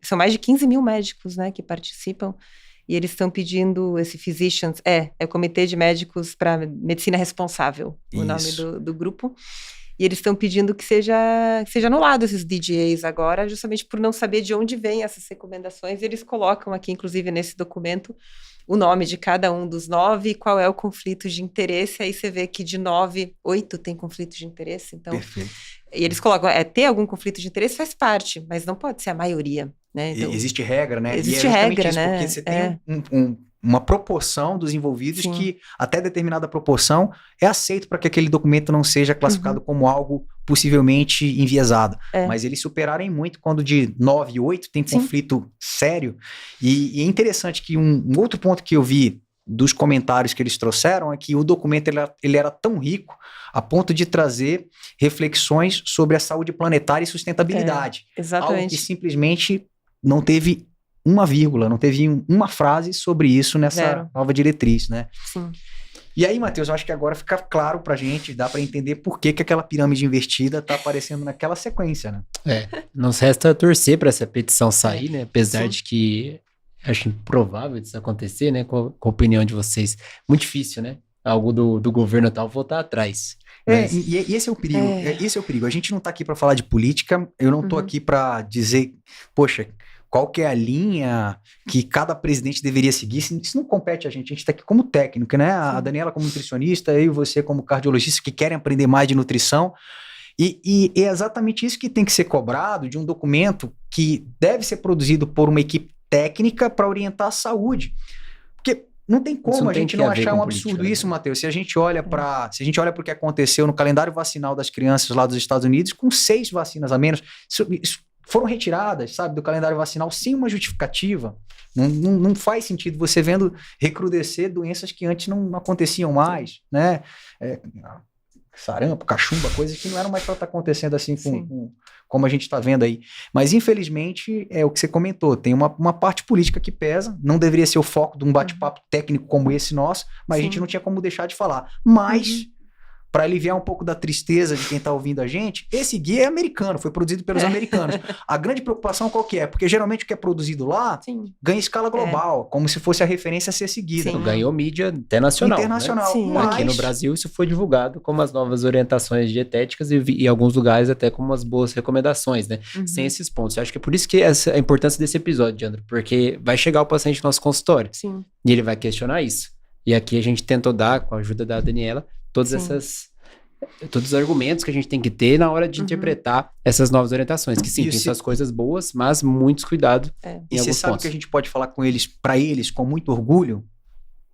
são mais de 15 mil médicos, né, que participam, e eles estão pedindo, esse Physicians, o Comitê de Médicos para Medicina Responsável, o nome do grupo. E eles estão pedindo que seja anulado esses DGAs agora, justamente por não saber de onde vêm essas recomendações. Eles colocam aqui, inclusive, nesse documento, o nome de cada um dos 9 e qual é o conflito de interesse. Aí você vê que de 9, 8 tem conflito de interesse. Então, perfeito. E eles colocam, ter algum conflito de interesse faz parte, mas não pode ser a maioria, né? Então, existe regra, né? Existe regra, isso, né? Porque você tem uma proporção dos envolvidos que, até determinada proporção, é aceito para que aquele documento não seja classificado como algo possivelmente enviesado. Mas eles superaram muito quando de 9 e 8 tem conflito sério. E é interessante que um outro ponto que eu vi dos comentários que eles trouxeram é que o documento ele era tão rico a ponto de trazer reflexões sobre a saúde planetária e sustentabilidade. Exatamente. Algo que simplesmente não teve uma vírgula, não teve uma frase sobre isso nessa nova diretriz, né? Sim. E aí, Matheus, eu acho que agora fica claro pra gente, dá pra entender por que aquela pirâmide invertida tá aparecendo naquela sequência, né? Nos resta torcer para essa petição sair, né? Apesar Sim. de que acho improvável disso acontecer, né? Com a opinião de vocês. Muito difícil, né? Algo do governo tal voltar atrás. Mas- E esse é o perigo. Esse é o perigo. A gente não tá aqui pra falar de política, eu não tô aqui pra dizer, poxa, qual que é a linha que cada presidente deveria seguir. Isso não compete a gente tá aqui como técnico, né? A Daniela como nutricionista, eu e você como cardiologista que querem aprender mais de nutrição. E é exatamente isso que tem que ser cobrado de um documento que deve ser produzido por uma equipe técnica para orientar a saúde. Porque não tem como não a tem gente que não a ver achar com um política, absurdo né? isso, Matheus. Se a gente olha para o que aconteceu no calendário vacinal das crianças lá dos Estados Unidos, com 6 vacinas a menos, isso foram retiradas, sabe, do calendário vacinal sem uma justificativa. Não faz sentido você vendo recrudescer doenças que antes não aconteciam mais, né? Sarampo, cachumba, coisas que não eram mais para estar acontecendo assim como a gente está vendo aí. Mas, infelizmente, é o que você comentou, tem uma parte política que pesa, não deveria ser o foco de um bate-papo técnico como esse nosso, mas a gente não tinha como deixar de falar. Mas, para aliviar um pouco da tristeza de quem está ouvindo a gente, esse guia é americano, foi produzido pelos americanos. A grande preocupação qual que é? Porque, geralmente, o que é produzido lá ganha escala global, como se fosse a referência a ser seguida. Sim. Ganhou mídia internacional. Internacional. Sim. Mas, Aqui no Brasil isso foi divulgado como as novas orientações dietéticas e em alguns lugares até como as boas recomendações, né? Sem esses pontos. Eu acho que é por isso que essa é a importância desse episódio, Diandro, porque vai chegar o paciente no nosso consultório Sim. e ele vai questionar isso. E aqui a gente tentou dar, com a ajuda da Daniela, todos os argumentos que a gente tem que ter na hora de interpretar essas novas orientações, que sim, tem suas coisas boas, mas muitos cuidados em E você alguns sabe pontos. que a gente pode falar com eles, para eles, com muito orgulho?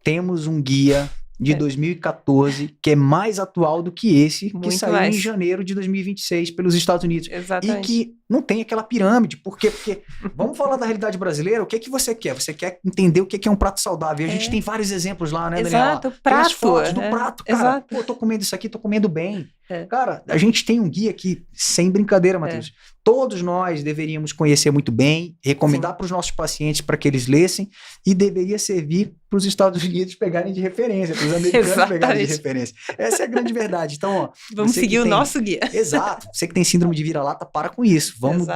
Temos um guia de 2014 que é mais atual do que esse que Muito saiu mais. em janeiro de 2026 pelos Estados Unidos. Exatamente. E que não tem aquela pirâmide. Por quê? Porque, vamos falar da realidade brasileira, o que é que você quer? Você quer entender o que é um prato saudável. E a gente tem vários exemplos lá, né, Daniela? Exato, o Tem as prato. fotos do prato, cara. Exato. Pô, tô comendo isso aqui, tô comendo bem. É. Cara, a gente tem um guia que, sem brincadeira, Matheus, todos nós deveríamos conhecer muito bem, recomendar para os nossos pacientes para que eles lessem e deveria servir para os Estados Unidos pegarem de referência, para os americanos pegarem de referência. Essa é a grande verdade. Então, ó, Vamos seguir o nosso guia. Exato. Você que tem síndrome de vira-lata, para com isso. Vamos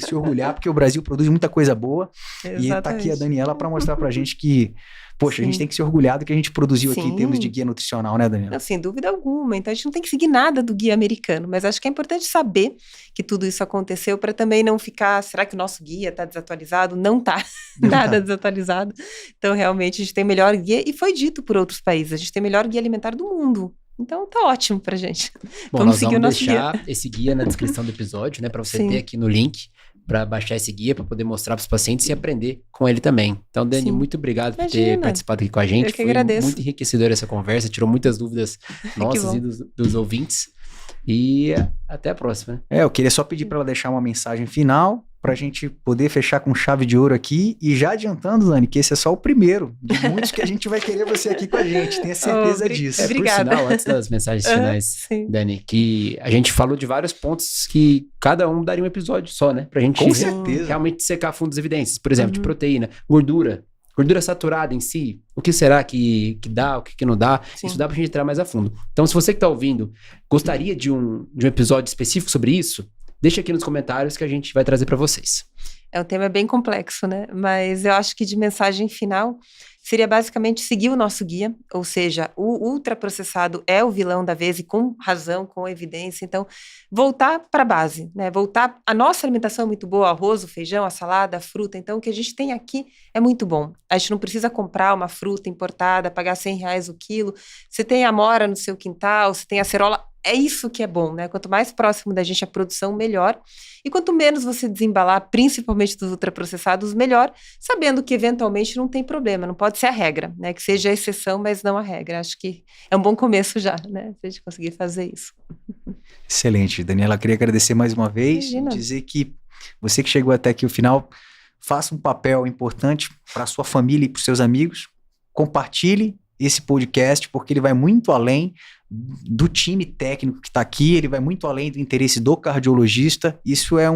se orgulhar, porque o Brasil produz muita coisa boa. Exatamente. E tá aqui a Daniela para mostrar para a gente que, poxa, a gente tem que ser orgulhado do que a gente produziu aqui em termos de guia nutricional, né, Daniela? Não, sem dúvida alguma. Então, a gente não tem que seguir nada do guia americano, mas acho que é importante saber que tudo isso aconteceu para também não ficar, será que o nosso guia está desatualizado? Não está nada desatualizado. Então, realmente, a gente tem o melhor guia, e foi dito por outros países, a gente tem o melhor guia alimentar do mundo. Então, tá ótimo pra gente. Bom, nós vamos deixar esse guia na descrição do episódio, né, para você ter aqui no link, para baixar esse guia, para poder mostrar para os pacientes e aprender com ele também. Então, Dani, muito obrigado por ter participado aqui com a gente. Eu que agradeço. Foi muito enriquecedora essa conversa, tirou muitas dúvidas nossas e dos ouvintes. E até a próxima. Eu queria só pedir para ela deixar uma mensagem final para a gente poder fechar com chave de ouro aqui. E já adiantando, Dani, que esse é só o primeiro de muitos que a gente vai querer você aqui com a gente. Tenha certeza disso. Obrigada. Por sinal, antes das mensagens finais, Dani, que a gente falou de vários pontos que cada um daria um episódio só, né? Pra gente com certeza realmente secar a fundo as evidências. Por exemplo, de proteína, gordura saturada em si, o que será que dá, o que não dá, isso dá pra gente entrar mais a fundo. Então, se você que tá ouvindo gostaria de um episódio específico sobre isso, deixa aqui nos comentários que a gente vai trazer para vocês. É um tema bem complexo, né? Mas eu acho que de mensagem final seria basicamente seguir o nosso guia, ou seja, o ultraprocessado é o vilão da vez e com razão, com evidência. Então, voltar para a base, né? A nossa alimentação é muito boa, o arroz, o feijão, a salada, a fruta. Então, o que a gente tem aqui é muito bom. A gente não precisa comprar uma fruta importada, pagar R$100 o quilo. Você tem a amora no seu quintal, você tem a acerola. É isso que é bom, né? Quanto mais próximo da gente a produção, melhor. E quanto menos você desembalar, principalmente dos ultraprocessados, melhor, sabendo que eventualmente não tem problema, não pode ser a regra, né? Que seja a exceção, mas não a regra. Acho que é um bom começo já, né? Se a gente conseguir fazer isso. Excelente, Daniela. Queria agradecer mais uma vez, dizer que você que chegou até aqui o final, faça um papel importante para a sua família e para os seus amigos. Compartilhe esse podcast, porque ele vai muito além do time técnico que está aqui, ele vai muito além do interesse do cardiologista. Isso é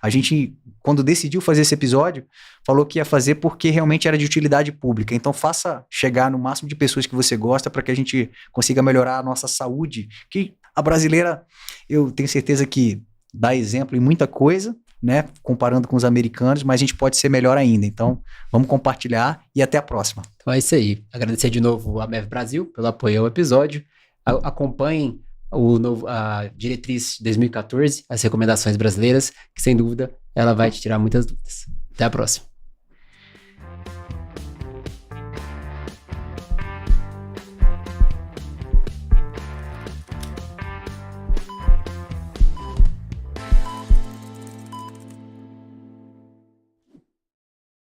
a gente quando decidiu fazer esse episódio, falou que ia fazer porque realmente era de utilidade pública. Então faça chegar no máximo de pessoas que você gosta para que a gente consiga melhorar a nossa saúde, que a brasileira, eu tenho certeza que dá exemplo em muita coisa, né, comparando com os americanos, mas a gente pode ser melhor ainda. Então, vamos compartilhar e até a próxima. Então é isso aí. Agradecer de novo a MEV Brasil pelo apoio ao episódio. Acompanhem a diretriz 2014, as recomendações brasileiras, que sem dúvida ela vai te tirar muitas dúvidas. Até a próxima.